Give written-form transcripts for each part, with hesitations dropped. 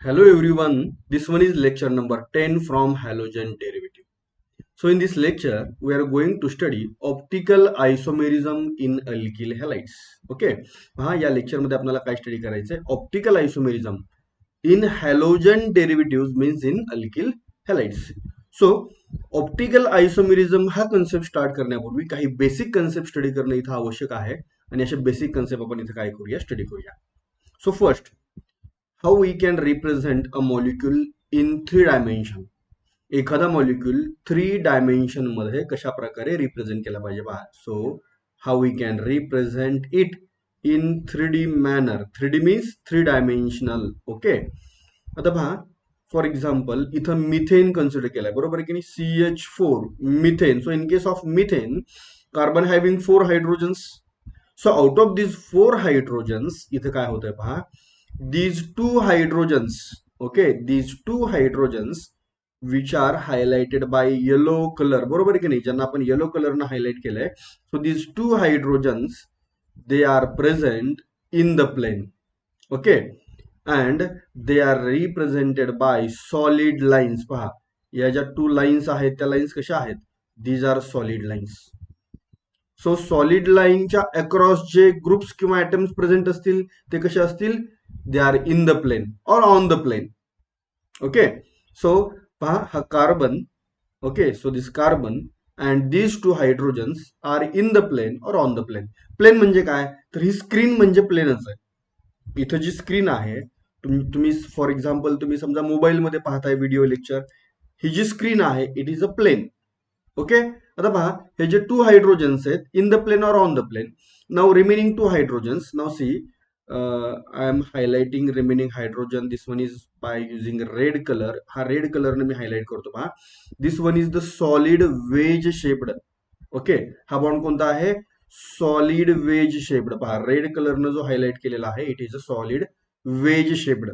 Hello everyone, this one is lecture number 10 from halogen derivative. So in this lecture, we are going to study optical isomerism in alkyl halides. Okay, या lecture मध्ये आपल्याला काय study करायचंय? Optical isomerism in halogen derivative means in alkyl halides. So optical isomerism हा concept start करण्यापूर्वी काही basic concept study करणं इथं आवश्यक आहे आणि असे बेसिक कन्सेप्ट आपण इथं काय करूया, स्टडी करूया. So first, how we can represent a molecule in 3 dimension. एखादा मॉलिक्यूल 3 डायमेन्शन मध्ये कशा प्रकारे रिप्रेझेंट केला पाहिजे पहा. So how we can represent it in 3D manner. 3D means 3 dimensional. Okay, आता पहा फॉर एक्झाम्पल इथं मिथेन कन्सिडर केलाय, बरोबर आहे की नाही? CH4 methane. So in case of methane, carbon having 4 hydrogens. So out of this 4 hydrogens इथं काय होतंय पहा, these 2 hydrogens, okay, these 2 hydrogens which are highlighted by yellow color, बरोबर आहे की नाही? ज्यांना आपण येलो कलर न हायलाइट केलंय. So these 2 hydrogens they are present in the plane. Okay, and they are represented by solid lines. पहा, या ज्या 2 लाईन्स आहेत त्या लाईन्स कशा आहेत? these are solid lines. So solid लाईनच्या अक्रॉस जे ग्रुप्स किंवा ऍटम्स प्रेझेंट असतील ते कसे असतील? They are in the plane or on the plane. Okay, so पहा हा carbon. Okay, so this carbon and these 2 hydrogens are in the plane or on the plane. Plane म्हणजे काय? तर ही स्क्रीन म्हणजे प्लेनच आहे. इथं जी स्क्रीन आहे, तुम्ही फॉर एक्झाम्पल तुम्ही समजा मोबाईलमध्ये पाहताय व्हिडिओ लेक्चर, ही जी स्क्रीन आहे it is a plane. Okay, आता पहा हे जे 2 हायड्रोजन्स आहेत in the plane or on the plane. Now remaining 2 hydrogens, now see I am highlighting remaining hydrogen. This one is by using red colour. हा red कलरने मी highlight करतो पहा. This one is the solid wedge shaped. Okay, हा bond कोणता आहे? Solid wedge shaped. पहा red कलरनं जो हायलाइट केलेला आहे it is a solid wedge shaped.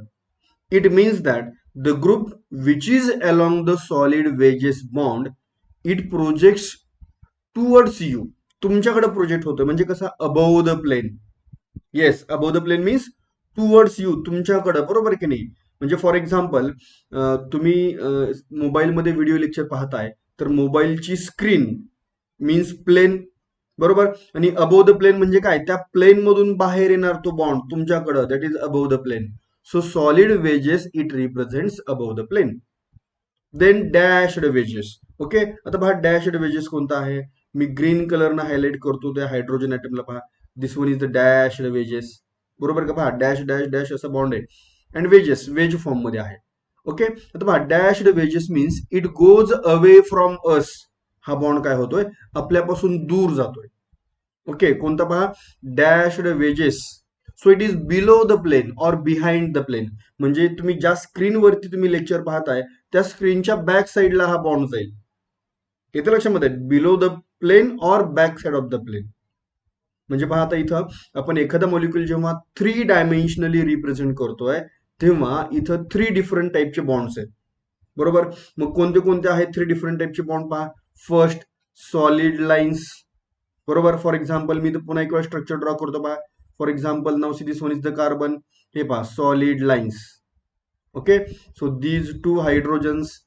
It means that the group which is along the solid wedges bond it projects towards you. तुमच्याकडे project होतं म्हणजे कसं? Above the plane. Yes, above the plane means towards you, तुमच्याकडे, बरोबर की नाही? म्हणजे for example तुम्ही मोबाईलमध्ये व्हिडिओ लेक्चर पाहताय तर मोबाईलची स्क्रीन मीन्स प्लेन, बरोबर. आणि अबोव द प्लेन म्हणजे काय? त्या प्लेन मधून बाहेर येणार तो बॉन्ड तुमच्याकडं, that is above the plane. So solid wedges it represents above the plane. Then dashed wedges. Okay, आता पहा डॅशड वेजेस कोणता आहे? मी ग्रीन कलरनं हायलाइट करतो त्या हायड्रोजन ॲटमला. पहा this one is the dashed wedges, बरोबर का? पहा डॅश डॅश डॅश असा बॉन्ड आहे अँड वेजेस वेज फॉर्म मध्ये आहे. ओके, आता पहा dashed wedges means it goes away from us. हा बॉन्ड काय होतोय? आपल्यापासून दूर जातोय. ओके, कोणता? पहा dashed wedges. So it is below the plane or behind the plane. म्हणजे तुम्ही ज्या स्क्रीनवरती तुम्ही लेक्चर पाहताय त्या स्क्रीनच्या बॅक साईडला हा बॉन्ड जाईल. येते लक्षामध्ये? Below the plane or back side of the plane. म्हणजे पहा आता इथं आपण एखादा मॉलिक्यूल जेव्हा 3 डायमेन्शनली रिप्रेझेंट करतोय तेव्हा इथं 3 डिफरंट टाईपचे बॉन्ड्स आहेत, बरोबर. मग कोणते कोणते आहेत 3 डिफरंट टाईपचे बॉन्ड? पहा फर्स्ट सॉलिड लाईन्स, बरोबर. फॉर एक्झाम्पल मी पुन्हा एक वेळा स्ट्रक्चर ड्रॉ करतो पहा. For example now see this one is the carbon. हे पहा solid lines. Okay, so these 2 hydrogens,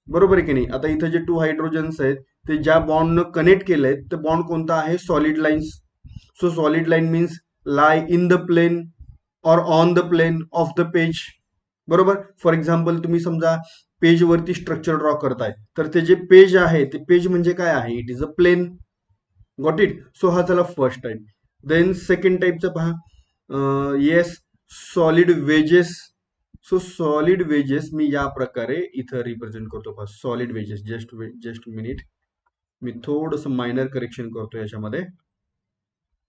बरोबर आहे की नाही? आता इथं जे 2 हायड्रोजन्स आहेत ते ज्या बॉन्डनं कनेक्ट केलंय ते बॉन्ड कोणता आहे? Solid lines. So solid line means lie in the plane or on the plane of the page, बरोबर. फॉर एक्झाम्पल तुम्ही समजा पेजवरती स्ट्रक्चर ड्रॉ करताय तर ते जे पेज आहे ते पेज म्हणजे काय आहे? It is a plane. Got it? So हा झाला फर्स्ट टाईप. देन सेकंड टाईपचं पहा. Yes, solid wedges. So solid wedges मी या प्रकारे इथं रिप्रेझेंट करतो पहा. सॉलिड वेजेस, जस्ट मिनिट, मी थोडस मायनर करेक्शन करतो याच्यामध्ये.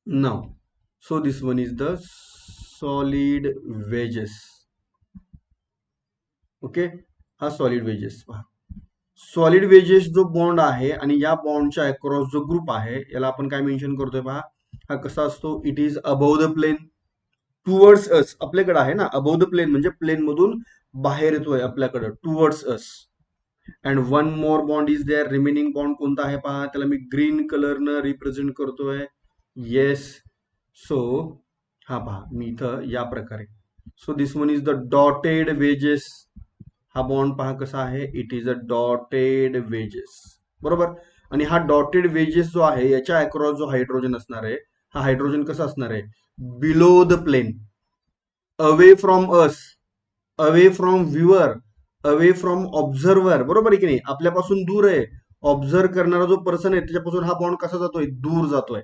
Now so this one is the solid wedges. Okay, हा सॉलिड वेजेस पहा. सॉलिड वेजेस जो बॉन्ड आहे आणि या बॉन्डच्या अक्रॉस जो ग्रुप आहे याला आपण काय मेन्शन करतोय पहा. हा कसा असतो? It is above the plane towards us. आपल्याकडे आहे ना अबोव द प्लेन म्हणजे प्लेन मधून बाहेर येतोय आपल्याकडे towards us. And one more bond is there. Remaining bond कोणता आहे पहा, त्याला मी ग्रीन कलरनं रिप्रेझेंट करतोय. येस, सो हा पहा मी इथं या प्रकारे. So this one is the dotted wedges. हा बॉन्ड पहा कसा आहे, it is a dotted wedges. बरोबर. आणि हा डॉटेड वेजेस जो आहे याच्या अक्रॉस जो हायड्रोजन असणार आहे, हा हायड्रोजन कसा असणार आहे, below the plane, away from us, away from viewer, away from observer. बरोबर आहे की नाही, आपल्यापासून दूर आहे. ऑब्झर्व करणारा जो पर्सन आहे त्याच्यापासून हा बॉन्ड कसा जातोय, दूर जातोय.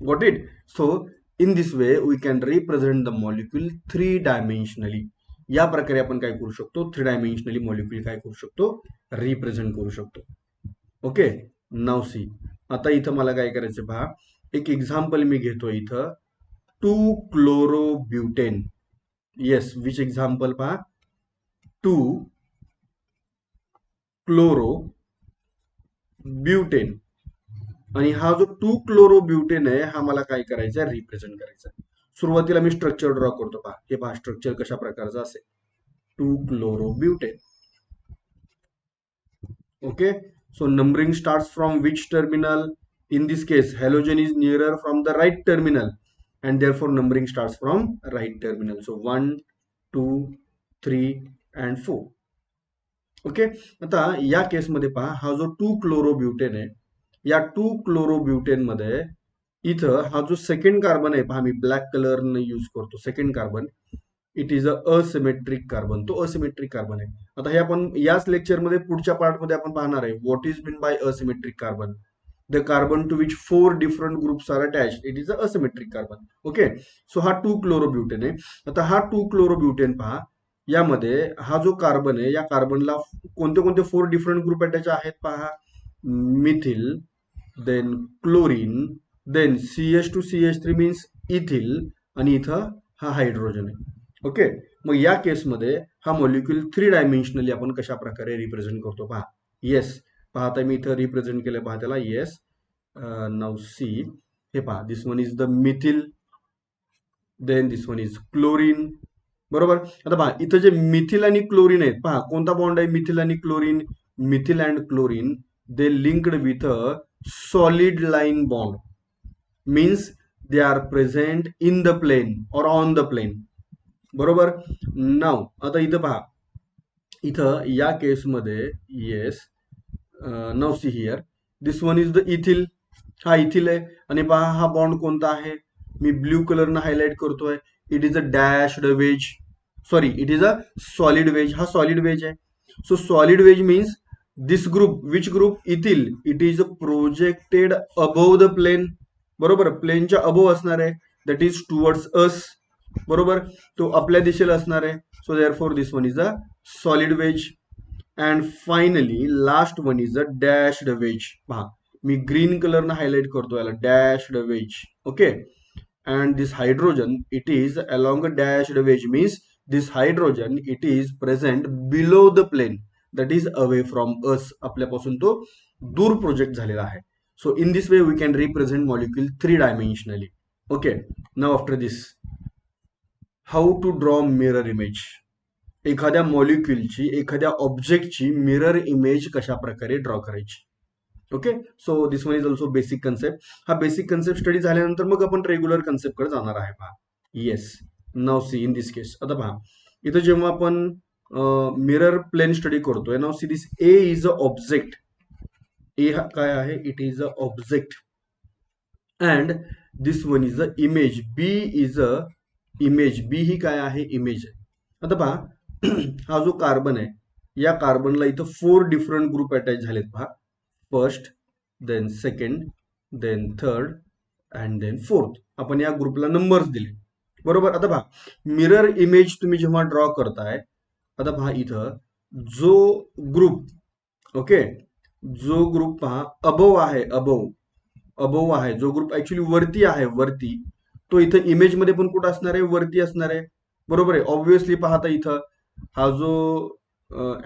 Got it. So in this way we can represent the molecule three dimensionally. या प्रकारे आपण काय करू शकतो, थ्री डायमेन्शनली मॉलिक्यूल काय करू शकतो, रिप्रेझेंट करू शकतो. ओके. नाव सी. आता इथं मला काय करायचं पहा, एक एक्झाम्पल मी घेतो इथं, 2-chlorobutane. येस, विच एक्झाम्पल पहा, 2-chlorobutane. आणि हा जो 2-chlorobutane आहे हा मला काय करायचा आहे, रिप्रेझेंट करायचा आहे. सुरुवातीला मी स्ट्रक्चर ड्रॉ करतो पहा, हे पहा स्ट्रक्चर कशा प्रकारचं असेल, 2-chlorobutane. Okay, so numbering starts from which terminal? In this case halogen is nearer from the right terminal and therefore numbering starts from right terminal. So 1 2 3 and 4. Okay. आता या केसमध्ये पहा, हा जो 2-chlorobutane आहे, या 2-chlorobutane मध्ये इथं हा जो सेकंड कार्बन आहे पहा, मी ब्लॅक कलर यूज करतो, second carbon, it is a asymmetric carbon. तो असिमेट्रिक कार्बन आहे. आता हे आपण याच लेक्चरमध्ये पुढच्या पार्टमध्ये आपण पाहणार आहे, what is mean by asymmetric carbon. The carbon to which 4 different groups are attached, it is a asymmetric carbon. Okay. So हा 2-chlorobutane आहे. आता हा 2-chlorobutane पहा, यामध्ये हा जो कार्बन आहे, या कार्बनला कोणते कोणते 4 डिफरंट ग्रुप अटॅच आहेत पहा, methyl, then chlorine, then CH2CH3 means ethyl, आणि इथं हा हायड्रोजन आहे. ओके. मग या केसमध्ये हा मॉलिक्यूल थ्री डायमेन्शनली आपण कशा प्रकारे रिप्रेझेंट करतो पहा. येस, पहा आता मी इथं रिप्रेझेंट केलं पहा त्याला. येस, नाउ सी, हे पहा, this one is the methyl, then this one is chlorine. बरोबर. आता पहा इथं जे मिथिल आणि क्लोरीन आहेत पहा, कोणता बॉन्ड आहे मिथिल आणि chlorine, methyl and chlorine they linked with a solid line bond, means they are present in the plane or on the plane. बरोबर. नाव आता इथं पहा, इथं या केसमध्ये yes, now see here, this one is the ethyl. हा ethyl आहे. आणि पहा हा बॉन्ड कोणता आहे, मी ब्ल्यू कलरनं हायलाइट करतोय, it is a dashed wedge, sorry it is a solid wedge. हा सॉलिड वेज आहे. So solid wedge means this group, which group, ethyl, it is projected above the plane. बरोबर, प्लेनच्या above असणार आहे, that is towards अस. बरोबर, तो आपल्या दिशेला असणार आहे. So therefore this one is a solid wedge. And finally last one is a dashed wedge. पहा मी ग्रीन कलरनं हायलाइट करतो याला, dashed wedge. Okay. And this hydrogen it is along a dashed wedge, means this hydrogen it is present below the plane, that is away from us. आपल्यापासून तो दूर project झालेला आहे. So in this way we can represent molecule three dimensionally. Okay. Now after this, how to draw mirror image. एखाद्या मॉलिक्युलची, एखाद्या ऑब्जेक्टची mirror image कशा प्रकारे ड्रॉ करायची. Okay. So this one is also basic concept. हा basic concept study झाल्यानंतर मग आपण रेग्युलर कन्सेप्ट कडे जाणार आहे पहा. Yes, now see, in this case आता पहा, इथं जेव्हा आपण मिरर प्लेन स्टडी करतोय, now see, this A is a object. A हा काय आहे, it is a object. And this one is a image, B is a image. B ही काय आहे, इमेज आहे. आता पहा हा जो कार्बन आहे, या कार्बनला इथं 4 डिफरंट ग्रुप अटॅच झालेत पहा. First, then second, then third and then fourth. आपण या ग्रुपला नंबर्स दिले. बरोबर. आता पहा मिरर इमेज तुम्ही जेव्हा ड्रॉ करताय, आता पहा इथं जो ग्रुप, ओके, जो ग्रुप पहा अबोव आहे, अबोव आहे, जो ग्रुप ऍक्च्युली वरती आहे, वरती, तो इथं इमेज मध्ये पण कुठं असणार आहे, वरती असणार आहे. बरोबर आहे. ऑब्व्हियसली पाहता इथं हा जो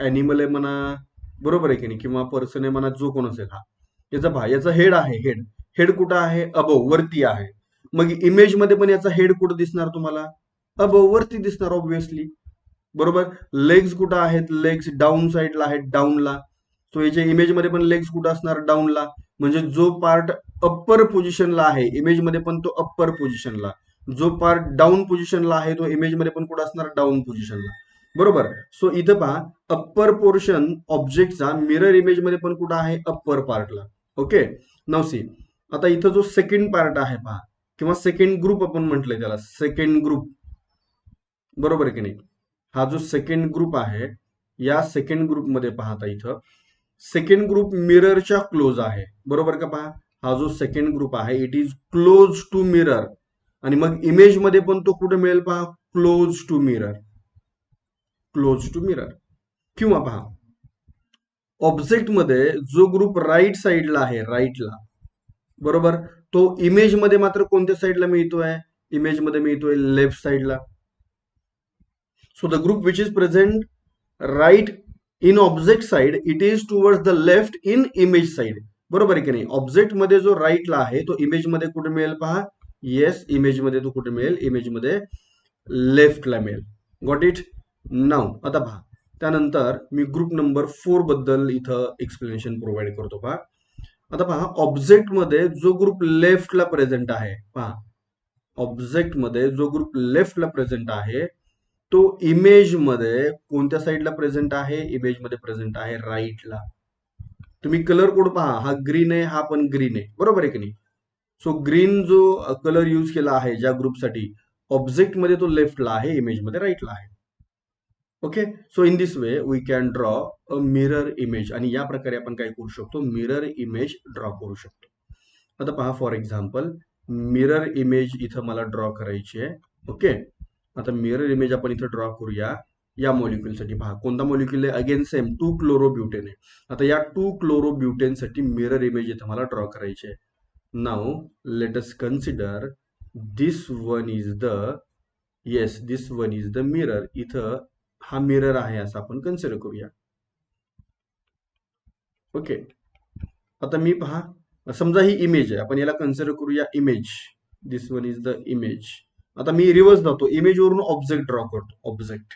ऍनिमल आहे म्हणा, बरोबर आहे की नाही, किंवा पर्सन आहे म्हणा, जो कोण असेल, हा याचा पहा, याचा हेड आहे, हेड, हेड कुठं आहे, अबोव, वरती आहे. मग इमेज मध्ये पण याचा हेड कुठं दिसणार तुम्हाला, अबोव, वरती दिसणार ऑब्व्हियसली. बरोबर. लेग्स कुठं आहेत, लेग्स डाऊन साईडला आहेत, डाऊनला. सो याच्या इमेजमध्ये पण लेग्स कुठं असणार, डाऊनला. म्हणजे जो पार्ट अप्पर पोझिशनला आहे इमेजमध्ये पण तो अप्पर पोझिशनला. जो पार्ट डाऊन पोझिशनला आहे तो इमेजमध्ये पण कुठं असणार, डाऊन पोझिशनला. बरोबर. सो इथं पहा अप्पर पोर्शन ऑब्जेक्टचा मिरर इमेजमध्ये पण कुठं आहे, अप्पर पार्टला. ओके. नाव सी. आता इथं जो सेकंड पार्ट आहे पहा, किंवा सेकंड ग्रुप आपण म्हटलंय त्याला, सेकंड ग्रुप. बरोबर आहे की नाही. हा जो सेकंड ग्रुप आहे, या सेकंड ग्रुपमध्ये पाहता इथं सेकंड ग्रुप मिररच्या क्लोज आहे. बरोबर का पहा. हा जो सेकंड ग्रुप आहे it is close to mirror. आणि मग इमेज मध्ये पण तो कुठे मिळेल पहा, close to mirror. Close to mirror. किंवा पहा ऑब्जेक्ट मध्ये जो ग्रुप राईट साईडला आहे, राईटला, बरोबर, तो इमेज मध्ये मात्र कोणत्या साईडला मिळतोय, इमेज मध्ये मिळतोय लेफ्ट साईडला. So the group which is present right in object side it is towards the left in image side. बरोबर आहे की नाही. ऑब्जेक्ट मध्ये जो राईटला आहे तो इमेज मध्ये कुठे मिळेल पहा, येस, इमेज मध्ये तो कुठे मिळेल, इमेज मध्ये लेफ्टला मिळेल. Got it. नाव आता पहा त्यानंतर मी ग्रुप नंबर 4 बद्दल इथं एक्सप्लेनेशन प्रोव्हाइड करतो पहा. आता पहा ऑब्जेक्ट मध्ये जो ग्रुप लेफ्टला प्रेझेंट आहे पहा, ऑब्जेक्ट मध्ये जो ग्रुप लेफ्टला प्रेझेंट आहे तो इमेज मध्ये कोणत्या साईडला प्रेझेंट आहे, इमेज मध्ये प्रेझेंट आहे राईटला. तुम्ही कलर कोड पहा, हा ग्रीन आहे, हा पण ग्रीन आहे. बरोबर आहे की नाही. सो ग्रीन जो कलर यूज केला आहे ज्या ग्रुपसाठी, ऑब्जेक्ट मध्ये तो लेफ्टला आहे, इमेज मध्ये राईटला आहे. Okay. So in this way we can draw a mirror image. आणि या प्रकारे आपण काय करू शकतो, मिरर इमेज ड्रॉ करू शकतो. आता पहा फॉर एक्झाम्पल मिरर इमेज इथं मला ड्रॉ करायची आहे. ओके. आता मिरर इमेज आपण इथं ड्रॉ करूया या मॉलिक्युलसाठी. पहा कोणता मॉलिक्युल आहे, अगेन सेम 2 क्लोरोब्युटेन आहे. आता या 2 क्लोरोब्युटेन साठी मिरर इमेज इथं मला ड्रॉ करायची आहे. Now let us consider this one is the, yes, this one is the mirror. इथं हा मिरर आहे असं आपण कन्सिडर करूया. ओके. आता मी पहा समजा ही इमेज आहे, आपण याला कन्सिडर करूया image. This one is the image. आता मी रिव्हर्स धावतो, इमेज वरून ऑब्जेक्ट ड्रॉ करतो, ऑब्जेक्ट.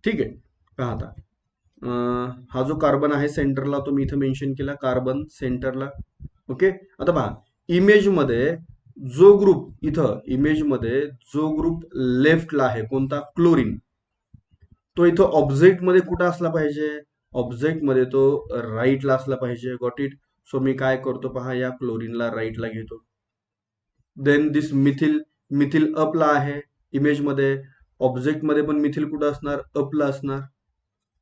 ठीक आहे. पहा आता हा जो कार्बन आहे सेंटरला तो मी इथं मेन्शन केला, कार्बन सेंटरला. ओके. आता पहा इमेज मध्ये जो ग्रुप इथं, इमेज मध्ये जो ग्रुप लेफ्टला आहे कोणता, क्लोरीन, तो इथं ऑब्जेक्ट मध्ये कुठं असला पाहिजे, ऑब्जेक्ट मध्ये तो राईटला असला पाहिजे. Got it. सो मी काय करतो पहा, या क्लोरीनला राईटला घेतो. देन दिस मिथिल, मिथिल अपला आहे इमेज मध्ये, ऑब्जेक्ट मध्ये पण मिथिल कुठं असणार, अपला असणार.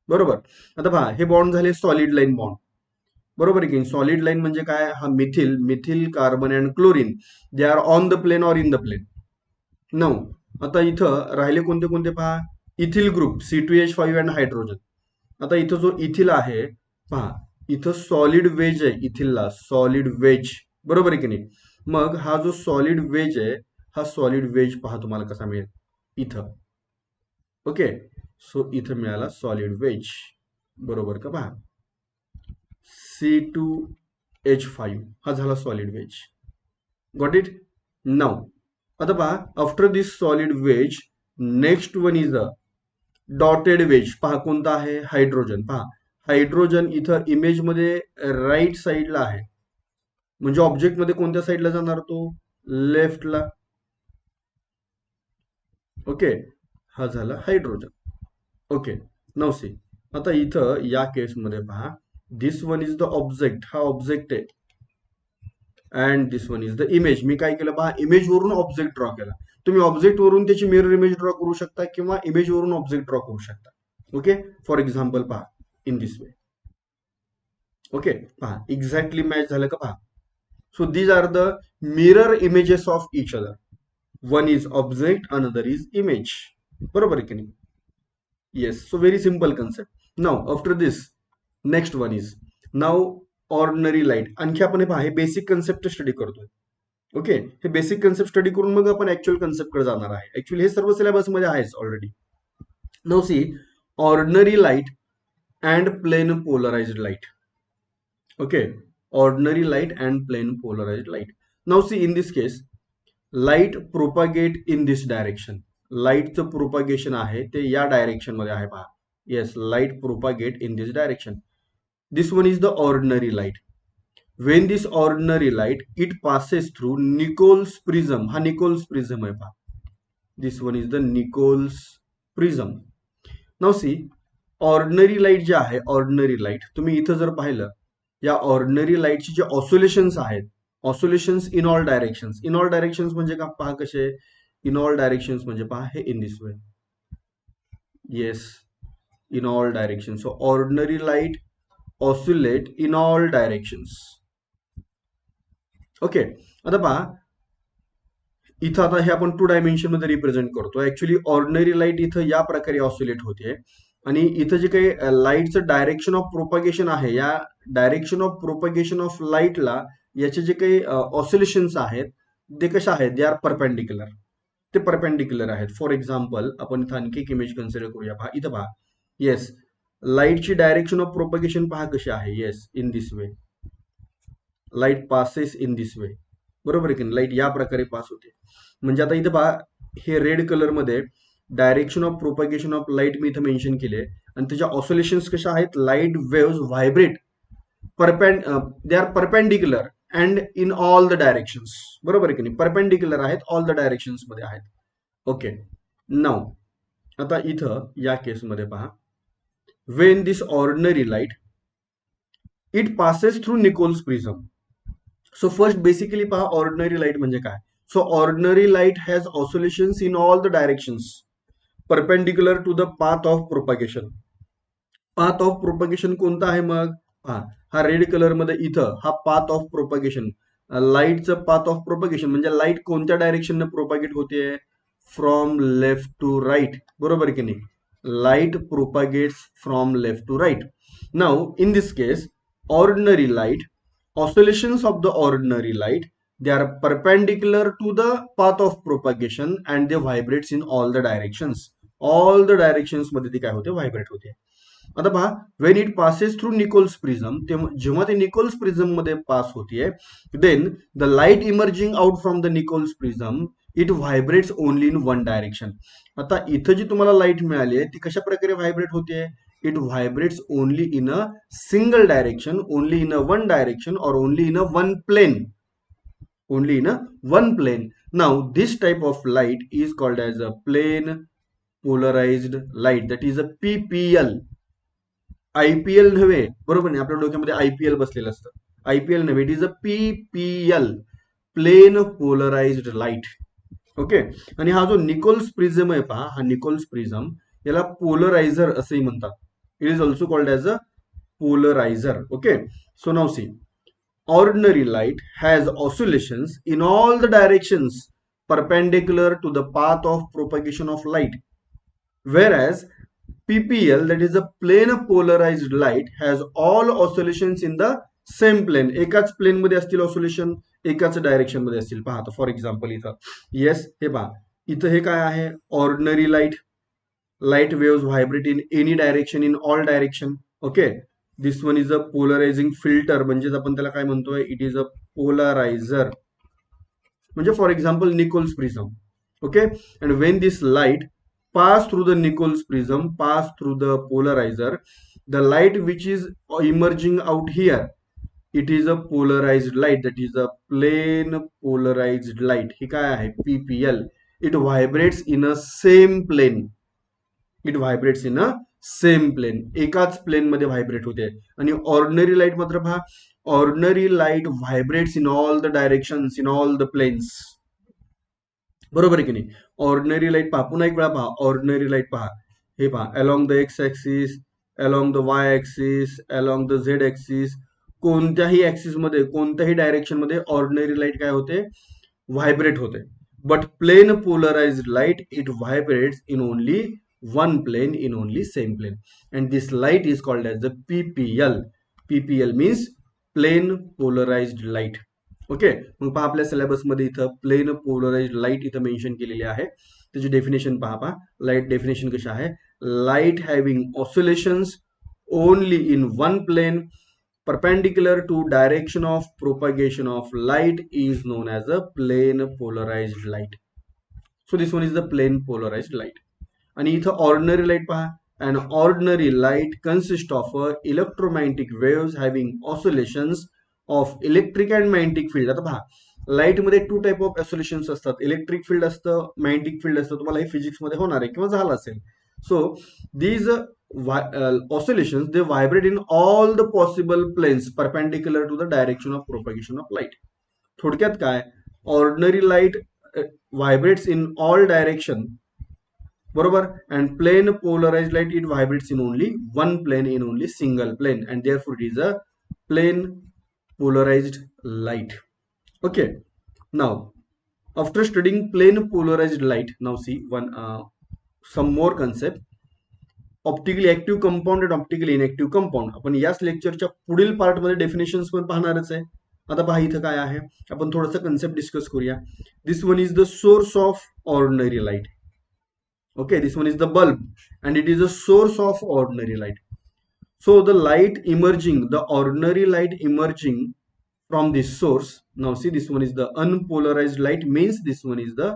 बरोबर. आता पहा हे बॉन्ड झाले सॉलिड लाईन बॉन्ड. बरोबर आहे की. सॉलिड लाईन म्हणजे काय, हा methyl, methyl carbon and chlorine they are on the plane or in the plane. Now. आता इथं राहिले कोणते कोणते पहा, ethyl group C2H5 and hydrogen. आता इथं जो इथिल आहे पहा, इथं सॉलिड वेज आहे इथिलला, सॉलिड वेज. बरोबर आहे की नाही. मग हा जो सॉलिड वेज आहे, हा सॉलिड वेज पहा तुम्हाला कसा मिळेल इथं. ओके. सो इथं मिळाला सॉलिड वेज. बरोबर का पहा, C2H5 हा झाला solid wedge. Got it. Now आता पहा after this solid wedge next one is a dotted wedge. पहा कोणता आहे, हायड्रोजन. पहा हायड्रोजन इथं इमेज मध्ये राईट साईडला आहे, म्हणजे ऑब्जेक्ट मध्ये कोणत्या साईडला जाणार तो, लेफ्टला. ओके. हा झाला हायड्रोजन. ओके. Now C. आता इथं या केसमध्ये पहा this one is the object, हा ऑब्जेक्ट आहे, and this one is the image. मी काय केलं पहा, इमेज वरून ऑब्जेक्ट ड्रॉ केला. तुम्ही ऑब्जेक्ट वरून त्याची मिरर इमेज ड्रॉ करू शकता किंवा इमेज वरून ऑब्जेक्ट ड्रॉ करू शकता. ओके. फॉर एक्झाम्पल पहा इन दिस वे. ओके. पहा एक्झॅक्टली मॅच झालं का पहा. So these are the mirror images of each other. One is object, another is image. बरोबर आहे की नाही. Yes. So very simple concept. Now after this next one is now ordinary light. आणखी आपण हे पहा हे बेसिक कन्सेप्ट स्टडी करतोय. ओके. हे बेसिक कन्सेप्ट स्टडी करून मग आपण ऍक्च्युअल कन्सेप्ट कडे जाणार आहे. ऍक्च्युअली हे सर्व सिलेबस मध्ये आहेच already. Now see ordinary light and plane polarised light. Okay. Ordinary light and plane polarised light. Now see in this case light propagate in this direction. लाईटचं प्रोपागेशन आहे ते या डायरेक्शन मध्ये आहे पहा. Yes, light propagate in this direction. This one is the ordinary light. When this ordinary light it passes through Nichols prism, हा Nichols prism आहे पहा. This one is the Nichols prism. Now see, ordinary light जे आहे, ordinary light तुम्ही इथं जर पाहिलं, या ऑर्डिनरी लाईटचे जे ऑसोलेशन्स आहेत, oscillations in all directions, in all directions म्हणजे का पहा कसे, इन ऑल डायरेक्शन्स म्हणजे पहा हे in this way, yes, in all direction. So ordinary light oscillate in all directions. Okay, आता पहा इथं आता हे आपण 2 डायमेन्शन मध्ये रिप्रेझेंट करतो. ऍक्च्युली ऑर्डिनरी लाईट इथं या प्रकारे ऑसिलेट होते आणि इथं जे काही लाईटचं डायरेक्शन ऑफ प्रोपगेशन आहे, या डायरेक्शन ऑफ प्रोपगेशन ऑफ लाईटला याचे जे काही ऑसिलेशन्स आहेत ते कशा आहेत, दे आर परपेंडिक्युलर, ते परपेंडिक्युलर आहेत. फॉर एक्झाम्पल आपण इथं आणखी एक इमेज कन्सिडर करूया. पहा इथं पहा, येस, लाईटची डायरेक्शन ऑफ प्रोपगेशन पहा कशी आहे, yes, in this way, light passes in this वे, बरोबर आहे की नाही, लाईट या प्रकारे पास होते. म्हणजे आता इथं पहा हे रेड कलर मध्ये direction of propagation of light मी इथं मेन्शन केले आणि त्याच्या ऑसोलेशन्स कशा आहेत, light waves vibrate they are perpendicular and in all the directions, बरोबर आहे की नाही, परपेंडिक्युलर आहेत, ऑल द डायरेक्शन्स मध्ये आहेत. ओके, नाव आता इथं या केसमध्ये पहा, when this ordinary light it passes through Nichols prism. So first basically पहा ऑर्डिनरी लाईट म्हणजे काय. So ordinary light has oscillations in all the directions perpendicular to the path of propagation. Path of propagation कोणता आहे मग, हा red colour मध्ये इथं हा पाथ ऑफ प्रोपगेशन, लाईटचं पाथ ऑफ प्रोपगेशन म्हणजे लाईट कोणत्या डायरेक्शन प्रोपगेट होते, फ्रॉम लेफ्ट टू राईट, बरोबर की नाही, light propagates from left to right. Now in this case ordinary light, oscillations of the ordinary light, they are perpendicular to the path of propagation and they vibrates in all the directions. All the directions मध्ये ती काय होते, vibrate होते. आता पहा, when it passes through Nichols prism, जेव्हा ते Nichols prism मध्ये पास होते, then the light emerging out from the Nichols prism, it vibrates only in one direction. आता इथं जी तुम्हाला लाईट मिळाली आहे ती कशा प्रकारे व्हायब्रेट होते, it vibrates only in a single direction, only in a one direction or only in a one plane, only in a one plane. Now this type of light is called as a plane polarized light, that is a PPL. IPL नव्हे, बरोबर नाही, आपल्या डोक्यामध्ये IPL बसलेलं असतं, IPL नव्हे, it is a PPL, plane polarised light. Okay, आणि हा जो निकोल्स प्रिझम आहे पहा, हा निकोल्स प्रिझम याला पोलरायझर असंही म्हणतात. It is also called as a polarizer. Okay, so now see, ordinary light has oscillations in all the directions perpendicular to the path of propagation of light, whereas PPL, that is a plane polarized light, has all oscillations in the same plane, एकाच plane मध्ये असतील oscillation, एकाच direction मध्ये असतील. पहा आता for example इथं, yes, हे पहा इथं हे काय आहे, ordinary light, light waves vibrate in any direction in all direction. Okay, this one is a polarizing filter, म्हणजेच आपण त्याला काय म्हणतोय, इट इज अ पोलरायझर. म्हणजे for example Nichols prism. Okay, and when this light pass through the Nichols prism, pass through the polarizer, the light which is emerging out here, it is a polarized light, that is a plane polarized light. हे काय आहे, PPL. It vibrates in a same plane, it vibrates in a same plane, एकाच plane मध्ये vibrate होते. आणि ordinary light मात्र पहा, ordinary light vibrates in all the directions, in all the planes, बरोबर आहे की नाही. ऑर्डिनरी लाईट पहा, पुन्हा एक वेळा पहा, ऑर्डिनरी लाईट पहा, हे पहा, along the x axis, along the Y axis, along the Z axis, कोणत्याही ऍक्सिस मध्ये, कोणत्याही डायरेक्शन मध्ये ऑर्डिनरी लाईट काय होते, व्हायब्रेट होते. But plane polarised light, it vibrates in only one plane, in only same plane, and this light is called as the PPL. PPL means plane polarized light. Okay, मग पहा आपल्या syllabus मध्ये इथं plane polarised light इथं mention केलेली आहे. त्याची definition पहा, लाईट डेफिनेशन कशी आहे, light having oscillations only in one plane perpendicular to direction of propagation of light is known as a plane polarized light. So this one is the plane polarized light. आणि इथं ordinary light पहा, an ordinary light consists of electromagnetic waves having oscillations of electric and magnetic field. आता पहा, light मध्ये to type of oscillations असतात, electric field असतं, magnetic field असतं. तुम्हाला हे फिजिक्स मध्ये होणार आहे किंवा झालं असेल. So these oscillations they vibrate in all the possible planes perpendicular to the direction of propagation of light. थोडक्यात काय, ordinary light vibrates in all direction, बरोबर, and plane polarised light it vibrates in only one plane, in only single plane, and therefore it is a plane polarized light. Okay, now after studying plane polarized light, now see one some more concept. Optically active compound आणि optically inactive compound आपण याच लेक्चरच्या पुढील पार्टमध्ये definitions पण पाहणारच आहे. आता पहा इथं काय आहे, आपण थोडंसं कन्सेप्ट डिस्कस करूया. This one is the source of ordinary light. Okay, this one is the bulb and it is the source of ordinary light. So the light emerging, the ordinary light emerging from this source. Now see, this one is the unpolarized light, means this one is the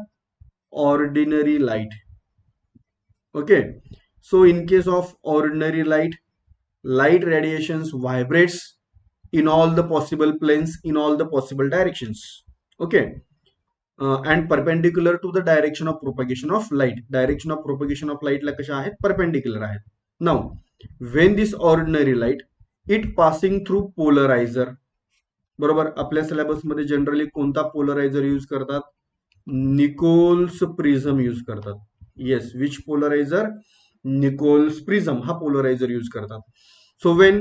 ordinary light. Okay, so in case of ordinary light, light radiations vibrates in all the possible planes, in all the possible directions. Okay, and perpendicular to the direction of propagation of light. Direction of propagation of light ला कशा आहेत, perpendicular आहेत. Now when this ordinary light it passing through polarizer, बरोबर, आपल्या syllabus मध्ये generally कोणता पोलरायझर use करतात, Nichols prism use करतात. येस, विच पोलरायझर, निकोल्स प्रिझम हा पोलरायझर यूज करतात. So when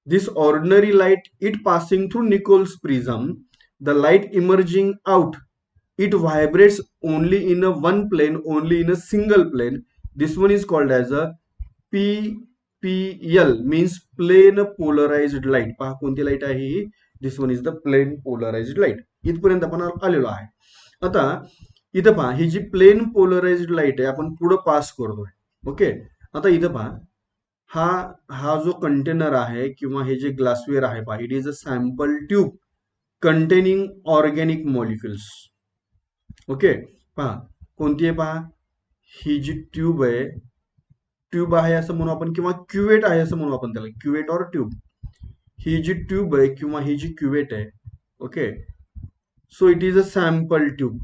this ordinary light it passing through Nichols prism, the light emerging out it vibrates only in a one plane, only in a single plane. This one is called as a PPL, means plane polarized light. पहा कोणती light आहे ही, this one is the plane polarised light. इथपर्यंत आपण आलेलो आहे. आता इथं पहा, ही जी प्लेन पोलराइज्ड लाईट आहे आपण पुढे पास करतोय. ओके, आता इथं पहा, हा जो कंटेनर आहे किंवा हे जे ग्लासवेअर आहे पहा, it is a sample tube containing organic molecules. Okay, पहा कोणती आहे, पहा ही जी ट्यूब आहे असं म्हणू आपण, किंवा क्युवेट आहे असं म्हणू आपण त्याला, क्युवेट और ट्यूब. ही जी ट्यूब आहे किंवा ही जी क्युवेट आहे. Okay, so it is a sample tube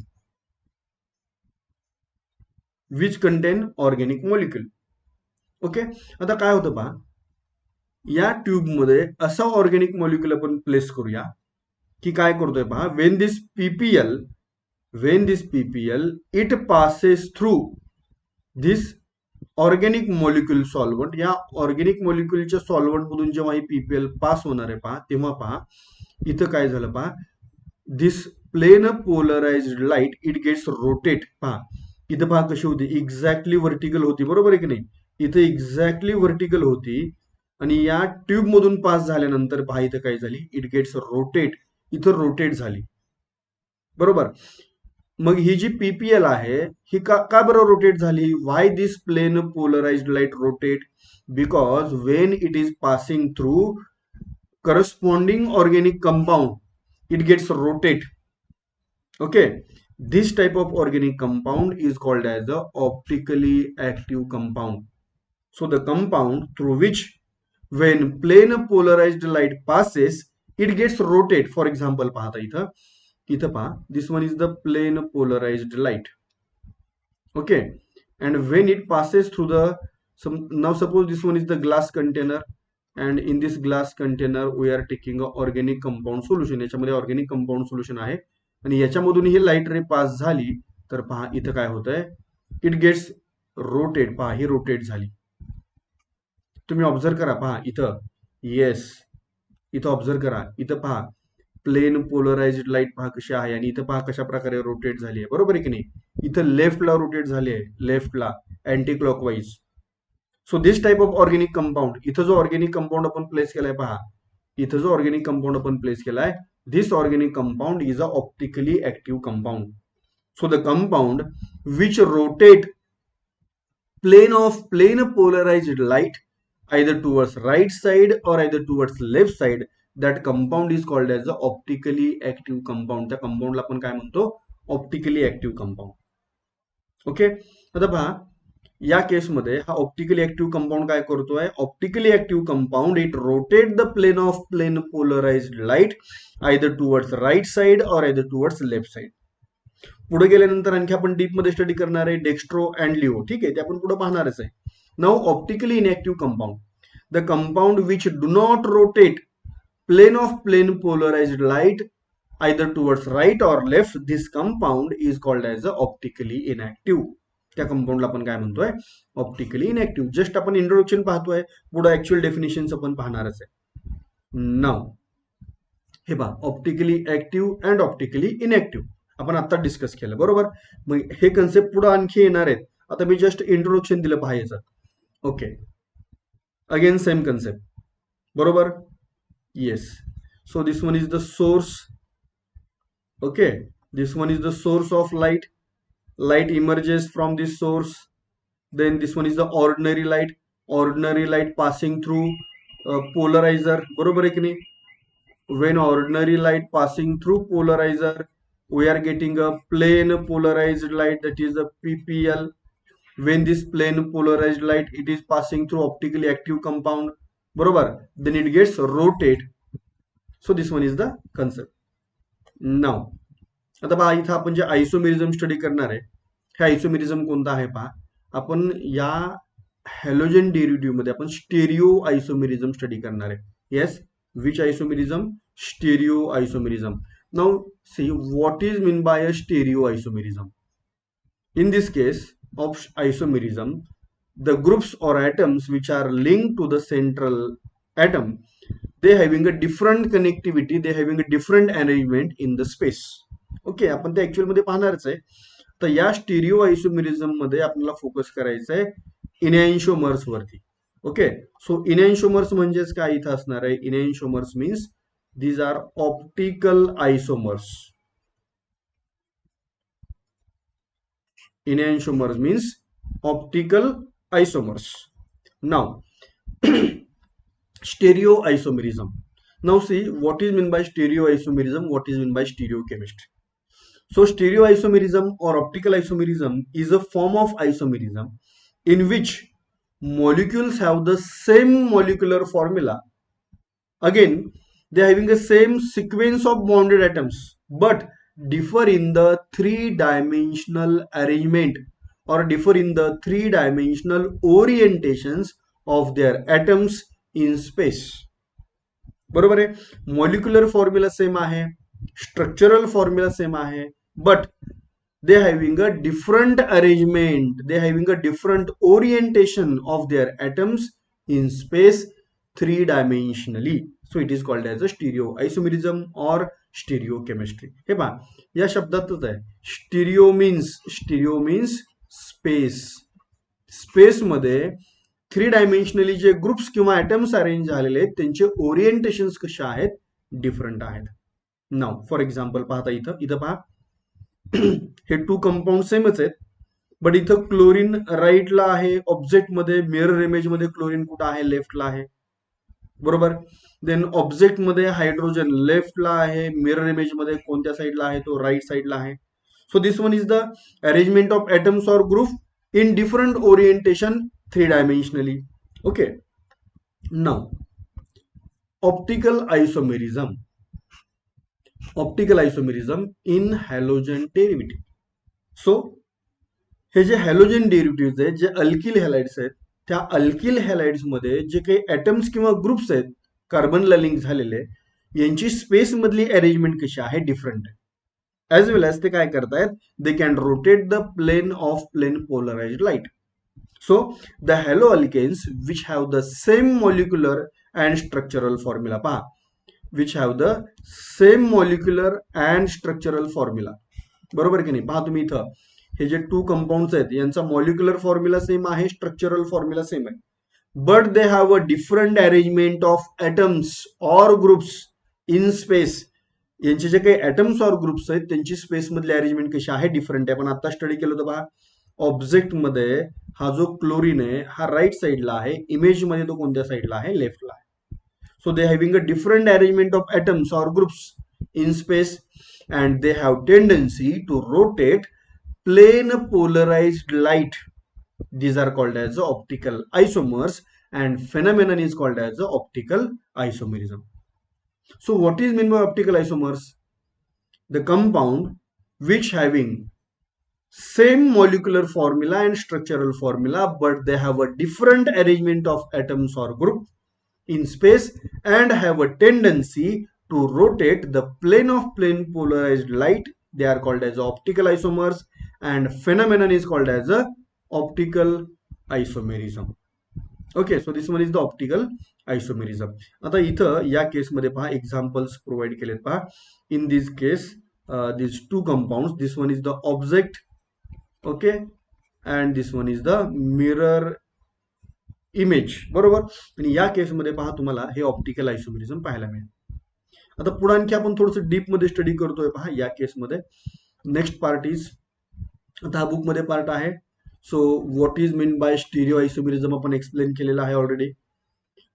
which contain organic molecule. Okay, आता काय होतं पहा, या ट्यूब मध्ये असा ऑर्गॅनिक मॉलिक्युल आपण प्लेस करूया की काय करतोय पहा, when this PPL it passes through this organic molecule solvent, या ऑर्गॅनिक मॉलिक्युलच्या सॉल्व्हंट मधून जेव्हा ही पीपीएल पास होणार आहे पहा, तेव्हा पहा इथं काय झालं पहा, this plane polarised light it gets rotate. पहा इथं पहा कशी होती, एक्झॅक्टली व्हर्टिकल होती, बरोबर आहे की नाही, इथं एक्झॅक्टली व्हर्टिकल होती, आणि या ट्यूब मधून पास झाल्यानंतर पहा इथं काय झाली, इट गेट्स रोटेट, इथं रोटेट झाली, बरोबर. मग ही जी पीपीएल आहे ही का बरं रोटेट झाली, why this plane polarised light rotate, because when it is passing through corresponding organic compound it gets rotate. Okay, this type of organic compound is called as the optically active compound. So the compound through which when plane polarized light passes it gets rotate. For example, pahata इथं पहा, this one is the plane polarized light. Okay, and when it passes through the now suppose this one is the glass container, and in this glass container we are taking a organic compound solution. याच्यामध्ये organic compound solution आहे, आणि याच्यामधून ही light रे pass झाली तर पहा इथं काय होत आहे, इट गेट्स रोटेट. पहा ही रोटेट झाली, तुम्ही ऑब्झर्व करा, पहा इथं, येस इथं ऑब्झर्व करा, इथं पहा प्लेन पोलराइज्ड लाईट पहा कशी आहे, आणि इथं पहा कशा प्रकारे रोटेट झाली आहे, बरोबर आहे की नाही. इथं लेफ्टला रोटेट झाली आहे, लेफ्टला anti clockwise. So this type of organic compound, इथं जो ऑर्गॅनिक कंपाऊंड आपण प्लेस केलाय पहा, इथं जो ऑर्गॅनिक कंपाऊंड आपण प्लेस केलाय, this organic compound is a optically active compound. So the compound which rotate plane polarized light either towards right side or either towards left side, that compound is called as the optically active compound. त्या कंपाऊंडला आपण काय म्हणतो, optically active compound. Okay, आता पहा या केसमध्ये हा ऑप्टिकली ऍक्टिव्ह कंपाऊंड काय करतोय, optically active compound it rotate the plane of plane polarised light either towards right side or either towards left side. पुढे गेल्यानंतर आणखी आपण डीप मध्ये स्टडी करणार आहे डेक्स्ट्रो अँड लिओ. ठीक आहे, ते आपण पुढे पाहणारच आहे. Now optically inactive compound, the compound which do not rotate plane of plane polarized light either towards right or left, this compound is called as a optically inactive. त्या कंपाऊंडला आपण काय म्हणतोय, ऑप्टिकली इनएक्टिव्ह. जस्ट आपण इंट्रोडक्शन पाहतोय, पुढे actual definition आपण पाहणारच आहे. नाव हे पहा, ऑप्टिकली ऍक्टिव्ह अँड ऑप्टिकली इनएक्टिव्ह आपण आता डिस्कस केलं, बरोबर. मग हे कन्सेप्ट पुढे आणखी येणार आहेत. आता मी जस्ट इंट्रोडक्शन दिलं पाहायचं. ओके, अगेन सेम कन्सेप्ट, बरोबर. Yes, so this one is the source. Okay, this one is the source of light. Light emerges from this source. Then this one is the ordinary light. Ordinary light passing through polarizer. बरोबर आहे की नाही? When ordinary light passing through polarizer, we are getting a plane polarized light, that is the PPL. When this plane polarized light it is passing through optically active compound, बरोबर, then it gets rotate. So this one is the concept. Now आता पहा, इथं आपण जे isomerism study करणार आहे, हे isomerism कोणता आहे पहा. आपण या हॅलोजन डेरिव्हेटिव्ह मध्ये आपण स्टेरिओ आयसोमेरिझम स्टडी करणार आहे. Yes, which isomerism? Stereo isomerism. Now see what is mean bye a stereo isomerism. In this case of isomerism, the groups or atoms which are linked to the central atom, they having a different connectivity, they having a different arrangement in the space. Okay, आपण ते actual मध्ये पाहणारच आहे. तर या stereo isomerism मध्ये आपल्याला focus करायचं आहे इनॅन्शोमर्स वरती. ओके, सो इनॅन्शोमर्स म्हणजेच काय इथं असणार आहे, enantiomers means these are optical isomers. Enantiomers means optical isomers. Now, stereoisomerism. Now see what is meant by stereoisomerism, what is meant by stereochemistry. So stereoisomerism or optical isomerism is a form of isomerism in which molecules have the same molecular formula. Again, they are having the same sequence of bonded atoms, but differ in the three-dimensional arrangement or differ in the three-dimensional orientations of their atoms in space. बरोबर आहे, molecular formula same आहे, structural formula same आहे, but they having a different arrangement, they having a different orientation of their atoms in space three-dimensionally. So it is called as a stereoisomerism or stereochemistry. हे पहा, या शब्दातच आहे. Stereo means space. Space मध्ये three डायमेन्शनली जे groups किंवा atoms arrange झालेले आहेत त्यांचे ओरिएंटेशन कसे आहेत, डिफरंट आहेत. नाव फॉर एक्झाम्पल पाहता, इथं पहा, हे टू कंपाऊंड सेमच आहेत, बट इथं क्लोरीन राईटला आहे ऑब्जेक्ट मध्ये, मिरर इमेज मध्ये क्लोरीन कुठं आहे, लेफ्टला आहे, बरोबर. देन ऑब्जेक्ट मध्ये हायड्रोजन लेफ्टला आहे, मिरर इमेज मध्ये कोणत्या साईडला आहे, तो राईट साईडला आहे. So this one is the arrangement of atoms or group in different orientation three dimensionally. Okay, now optical isomerism. Optical isomerism in halogen derivative. So हे जे हॅलोजन डेरिव्हेटिव्ह आहेत, जे अल्किल हॅलाइड्स आहेत, त्या अल्किल हॅलाइड्स मध्ये जे काही ऍटम्स किंवा ग्रुप्स आहेत कार्बनला लिंक झालेले, यांची स्पेस मधली अरेंजमेंट कशी आहे, डिफरंट आहे. ऍज वेल एज ते काय करतायत, they can rotate the plane of plane polarised light. So the halo alkanes which have the same molecular and structural formula, पहा, which have the same molecular and structural formula, बरोबर की नाही. पहा तुम्ही इथं हे जे टू कंपाऊंड्स आहेत यांचा मॉलिक्युलर फॉर्म्युला सेम आहे, स्ट्रक्चरल फॉर्म्युला सेम आहे, but they have a different arrangement of atoms or groups in space. यांचे जे काही ॲटम्स और ग्रुप्स आहेत त्यांची स्पेस मधली अरेंजमेंट कशी आहे, डिफरंट आहे. पण आता स्टडी केलं होतं पहा, ऑब्जेक्ट मध्ये हा जो क्लोरीन आहे हा राईट साईडला आहे, इमेज मध्ये तो कोणत्या साईडला आहे, लेफ्टला आहे. So they having a different arrangement of atoms or groups in space and they have tendency to rotate plane polarised light These are called as the optical isomers, and phenomenon is called as the optical isomerism. So what is meant by optical isomers? The compound which having same molecular formula and structural formula, but they have a different arrangement of atoms or group in space and have a tendency to rotate the plane of plane polarized light. They are called as optical isomers, and phenomenon is called as a optical isomerism. Okay, so this one is the optical isomerism. आता इथं या केसमध्ये पहा examples provide केलेत पहा. In this case this two compounds, this one is the object, okay, and this one is the mirror image, बरोबर. आणि या केसमध्ये पहा तुम्हाला हे ऑप्टिकल आयसोमेरिझम पाहायला मिळेल. आता पुढे आणखी आपण थोडंसं डीप मध्ये स्टडी करतोय पहा या केसमध्ये. नेक्स्ट पार्ट इज, आता हा बुक मध्ये पार्ट आहे. So what is mean by stereo isomerism आपण एक्सप्लेन केलेलं आहे already.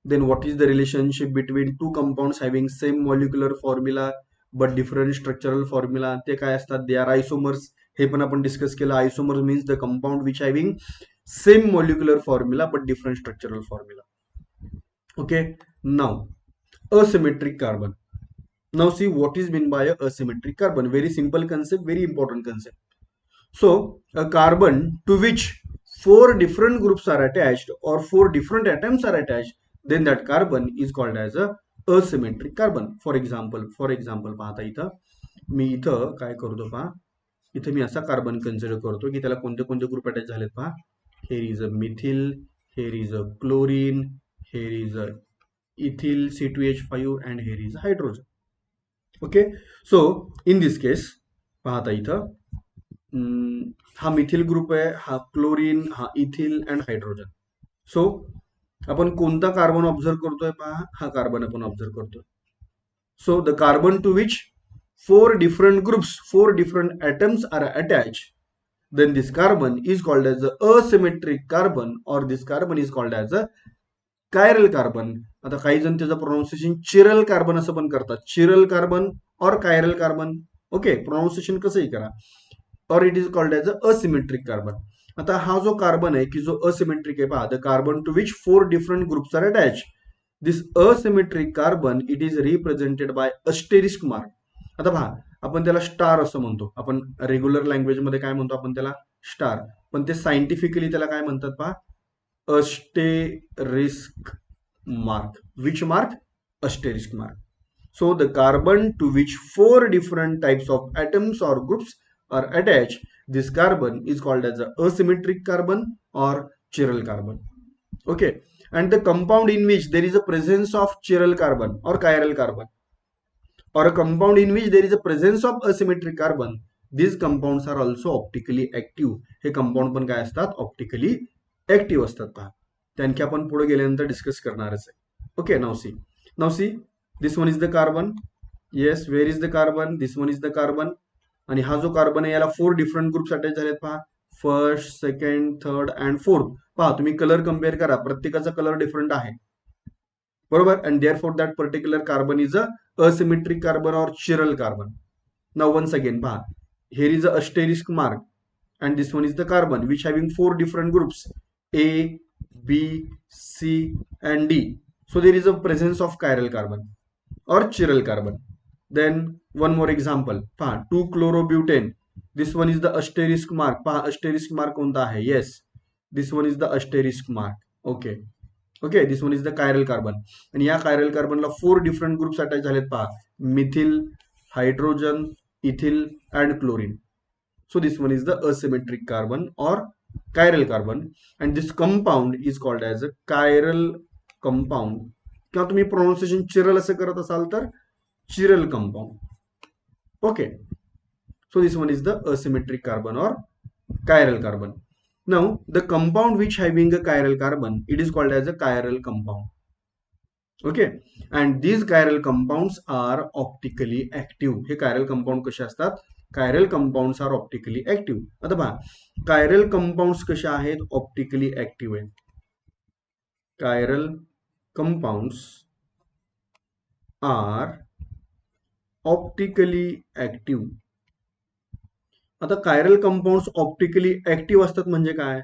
Then what is the relationship between two compounds having same molecular formula but different structural formula, ते काय असतात? They are isomers. हे पण आपण डिस्कस केलं. Isomers means the compound which having same molecular formula but different structural formula. Okay, now asymmetric carbon. Now see what is meant by a asymmetric carbon. Very simple concept, very important concept. So a carbon to which four different groups are attached or four different atoms are attached, then that carbon is called as a asymmetric carbon. For example पाहता इथं मी इथं काय करतो पहा, इथं मी असा carbon consider करतो की त्याला कोणते कोणते ग्रुप अटॅच झालेत पहा. Here is a methyl, here is a chlorine, here is a ethyl C2H5 and here is hydrogen. Okay, so in this case पाहता इथं हा मिथिल ग्रुप आहे, हा क्लोरीन, हा इथिल अँड हायड्रोजन. सो आपण कोणता कार्बन ऑब्झर्व करतोय पहा, हा कार्बन आपण ऑब्झर्व करतोय. So the carbon to which four different groups, four different atoms are attached, then this carbon is called as a asymmetric carbon, or this carbon is called as a chiral carbon. आता काही जण त्याचं pronunciation chiral carbon असं पण करतात. Chiral carbon or chiral carbon. Okay, pronunciation कसंही करा. और it is called as a asymmetric carbon. आता हा जो कार्बन आहे की जो असिमेट्रिक आहे पहा, the carbon to which four different groups are attach, this asymmetric carbon it is represented by asterisk mark. आता पहा, आपण त्याला स्टार असं म्हणतो. आपण रेग्युलर लँग्वेज मध्ये काय म्हणतो? आपण त्याला स्टार. पण ते सायंटिफिकली त्याला काय म्हणतात पहा? asterisk mark. Which mark? Asterisk mark. So the carbon to which four different types of atoms or groups are attached, this carbon is called as a asymmetric carbon or chiral carbon. Okay, and the compound in which there is a presence of chiral carbon or chiral carbon, or a compound in which there is a presence of asymmetric carbon, these compounds are also optically active. हे compound पण काय असतात? Optically active असतात पहा. त्यांची आपण पुढे गेल्यानंतर डिस्कस करणारच आहे. Okay, now see this one is the carbon. Yes, where is the carbon? This one is the carbon. आणि हा जो कार्बन आहे याला फोर डिफरंट ग्रुप्स अटॅच झालेत पहा. First, second, third and fourth. पहा, तुम्ही कलर कम्पेअर करा, प्रत्येकाचा कलर डिफरंट आहे, बरोबर. And therefore that particular carbon is a asymmetric carbon or chiral carbon. Now once again pah, here is a asterisk mark and this one is the carbon which having four different groups A, B, C and D. So there is a presence of chiral carbon or chiral carbon. Then one more example pah, 2-chlorobutane. This one is the asterisk mark. Pah, asterisk mark कोणता आहे? Yes, this one is the asterisk mark. Okay, okay, this one is the chiral carbon. आणि या chiral कार्बनला four different groups attach झालेत पहा. Methyl, hydrogen, ethyl and chlorine. So this one is the asymmetric carbon or chiral carbon. And this compound is called as a chiral compound, किंवा तुम्ही pronunciation chiral असं करत असाल तर chiral compound. Okay, so this one is the asymmetric carbon or chiral carbon. Now the compound which having a chiral carbon, it is called as a chiral compound. Okay, and these chiral compounds are optically active. हे chiral compound कसे असतात? Chiral compounds are optically active. आता पहा, chiral compounds कसे आहेत? Optically active आहेत. Chiral compounds are optically active. आता chiral compounds optically active असतात म्हणजे काय?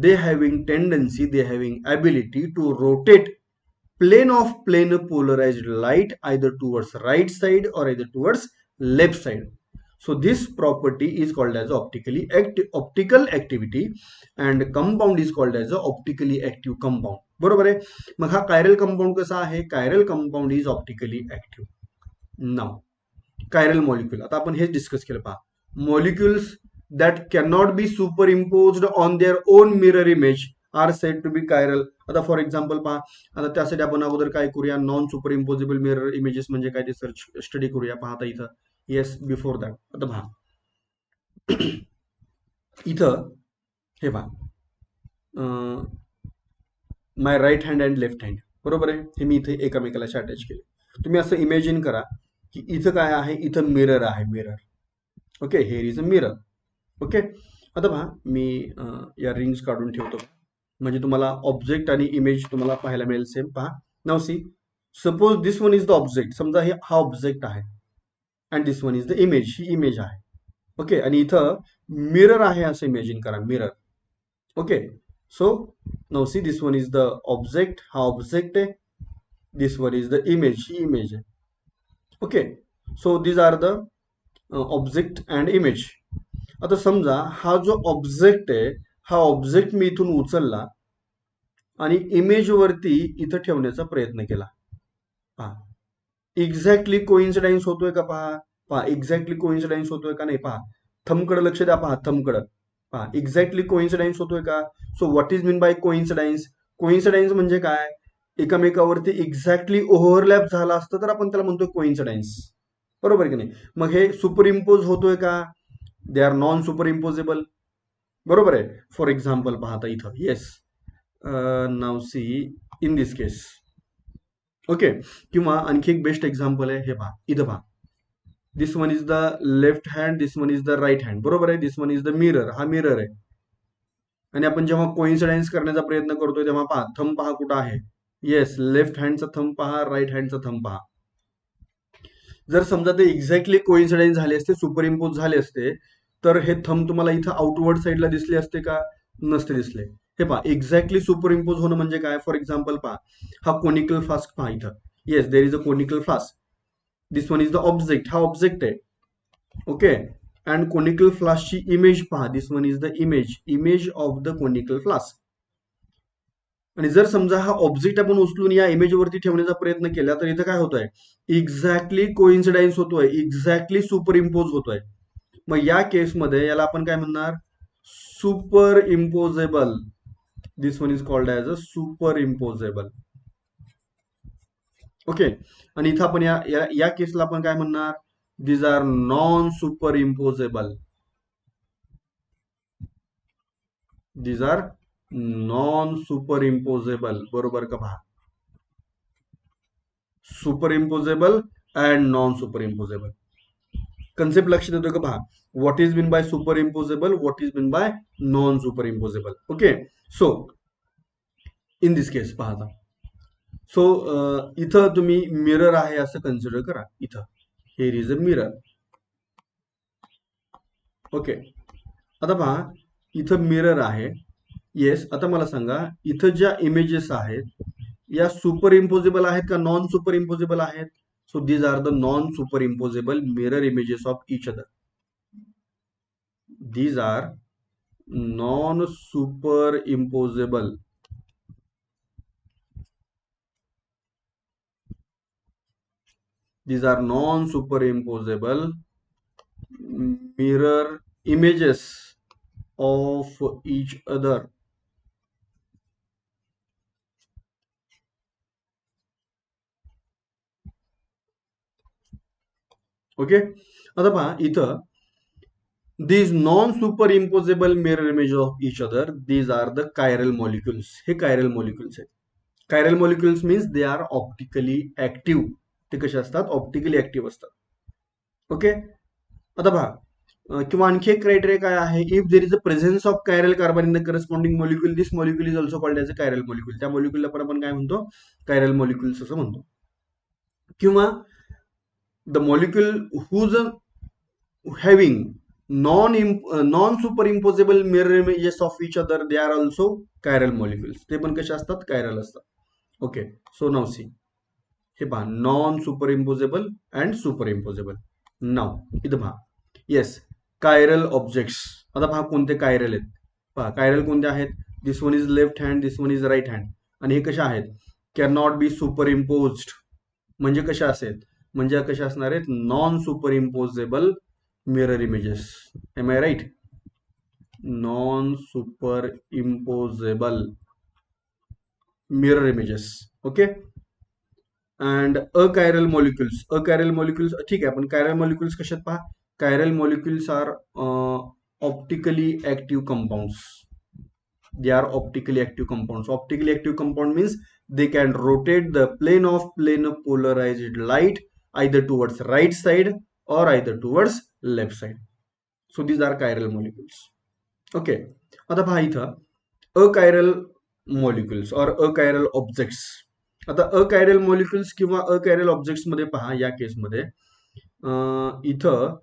they having tendency, they having ability to rotate plane polarized light either towards right side or either towards left side. So this property is called as optical activity, and compound is called as a optically active compound. बरोबर आहे. मग हा chiral compound कसा आहे? Chiral compound is optically active. Now chiral molecule, आता आपण हेच discuss केलं पहा. Molecules that cannot be superimposed on their own mirror image are said to be chiral. आता फॉर एक्झाम्पल पहा, आता त्यासाठी आपण अगोदर काय करूया, non superimposable mirror images म्हणजे काय ते सर्च स्टडी करूया. पहा आता इथं, येस, बिफोर दॅट आता पहा इथं हे पहा, my right hand and left hand, बरोबर आहे. हे मी इथे एकामेकाला अटॅच केले. तुम्ही असं इमॅजिन करा की इथं काय आहे, इथं मिरर आहे, mirror. Okay, hair is a mirror. Okay, आता पहा मी या रिंग्स काढून ठेवतो म्हणजे तुम्हाला ऑब्जेक्ट आणि इमेज तुम्हाला पाहायला मिळेल सेम. पहा, now see, suppose this one is the object. समजा हे हा ऑब्जेक्ट आहे and this one is the image, ही इमेज आहे. ओके, आणि इथं मिरर आहे असं इमॅजिन करा, mirror. Okay, so now see, this one is the object, हा ऑब्जेक्ट आहे. This one is the image, ही इमेज आहे. Okay, so these are the object and image. आता समजा हा जो ऑब्जेक्ट आहे, हा ऑब्जेक्ट मी इथून उचलला आणि इमेज वरती इथं ठेवण्याचा प्रयत्न केला. पहा, एक्झॅक्टली कोइन्सिडेन्स होतोय का? पहा एक्झॅक्टली कोइन्सिडेन्स होतोय का नाही? पहा, थंबकडे लक्ष द्या. पहा थंबकडे, पहा एक्झॅक्टली कोइन्सिडेन्स होतोय का? So what is mean bye coincidence? Coincidence म्हणजे काय? एकामेकावरती एक्झॅक्टली ओव्हरलॅप झाला असतं तर आपण त्याला म्हणतोय कोइन्सिडेन्स, बरोबर की नाही? मग हे सुपर इम्पोज होतोय का? They are non superimposable, बरोबर आहे. फॉर एक्झाम्पल पहा आता इथं, yes, now see in this case. Okay, किंवा आणखी एक बेस्ट एक्झाम्पल आहे, हे पहा इथं. पहा, this one is the left hand, this one is the right hand, बरोबर आहे. This one is the mirror, हा मिरर आहे. आणि आपण जेव्हा कोइन्सिडेन्स करण्याचा प्रयत्न करतोय तेव्हा पहा, थंब पहा कुठं आहे. येस, लेफ्ट हँडचा थंब पहा, राईट हँडचा थंब पहा. जर समजा ते एक्झॅक्टली कोइन्सिडेन्स झाले असते, सुपर इम्पोज झाले असते, तर हे थंब तुम्हाला इथं आउटवर्ड साईडला दिसले असते का? नसते दिसले. हे पहा, एक्झॅक्टली सुपर इम्पोज होणं म्हणजे काय? फॉर एक्झाम्पल पहा, हा कोनिकल फ्लास्क पहा इथं. Yes, there is a conical flask. This one is the object, हा ऑब्जेक्ट आहे. ओके, अँड कोनिकल फ्लास्कची इमेज पहा, this one is the image of the conical flask. आणि जर समजा हा ऑब्जेक्ट आपण उचलून या इमेजवरती ठेवण्याचा प्रयत्न केला तर इथं काय होतोय? एक्झॅक्टली कोइन्सिडेन्स होतोय, एक्झॅक्टली सुपर इम्पोज होतोय. मग या केसमध्ये याला आपण काय म्हणणार? Superimposable. This one is called as a superimposable. Okay, आणि इथं आपण या केसला आपण काय म्हणणार? These are non superimposable. These are non superimposable, बरोबर का? पहा, superimposable and non superimposable. Concept लक्षात येतो का? पहा, what is mean by superimposable, what is mean bye non superimposable. Okay, so in this case पहा आता, so इथं तुम्ही मिरर आहे असं कन्सिडर करा. इथं hair is a mirror. Okay, आता पहा इथं मिरर आहे. येस, आता मला सांगा, इथं ज्या इमेजेस आहेत या सुपर इम्पोजेबल आहेत का नॉन सुपर इम्पोजेबल आहेत? So these are the non superimposable mirror images of each other. These are non-superimposable. These are non-superimposable mirror images of each other. Okay, आता पहा इथं, these non-superimposable mirror images of each other, these are the chiral molecules. हे chiral molecules आहेत. Chiral molecules means they are optically active. ते कसे असतात? Optically active असतात. Okay, आता पहा, किंवा आणखी एक क्रायटेरिया काय आहे? If there is a presence of chiral carbon in the corresponding molecule, this molecule is also called as a chiral molecule. त्या मॉलिक्युलला पण आपण काय म्हणतो? कायरल मॉलिक्युल्स असं म्हणतो. किंवा the molecule whose having non superimposable mirror images of each other they are also chiral molecules. ते पण कसे असतात? कायरल असतात. ओके, सो नाव सी, हे पहा, नॉन सुपरइम्पोजेबल अँड सुपरइम्पोजेबल. नाव इथं पहा, येस, कायरल ऑब्जेक्ट्स. आता पहा कोणते कायरल आहेत. पहा कायरल कोणते आहेत? This one is left hand, this one is right hand. आणि हे कशा आहेत? Can not be superimposed. म्हणजे कशा असेल? म्हणजे कशा असणार आहेत? Non superimposable mirror images. Am I right? Non superimposable mirror images. Okay. And achiral molecules. Achiral molecules ठीक आहे, पण कायरल मॉलिक्युल्स कशात पहा? Chiral molecules are optically active compounds. They are optically active compounds. Optically active compound means they can rotate the plane of polarized light either towards right side or either towards left side. So these are chiral molecules. Okay. आता पहा इथं achiral molecules और achiral objects. आता achiral molecules किंवा achiral objects मध्ये पहा, या केसमध्ये इथं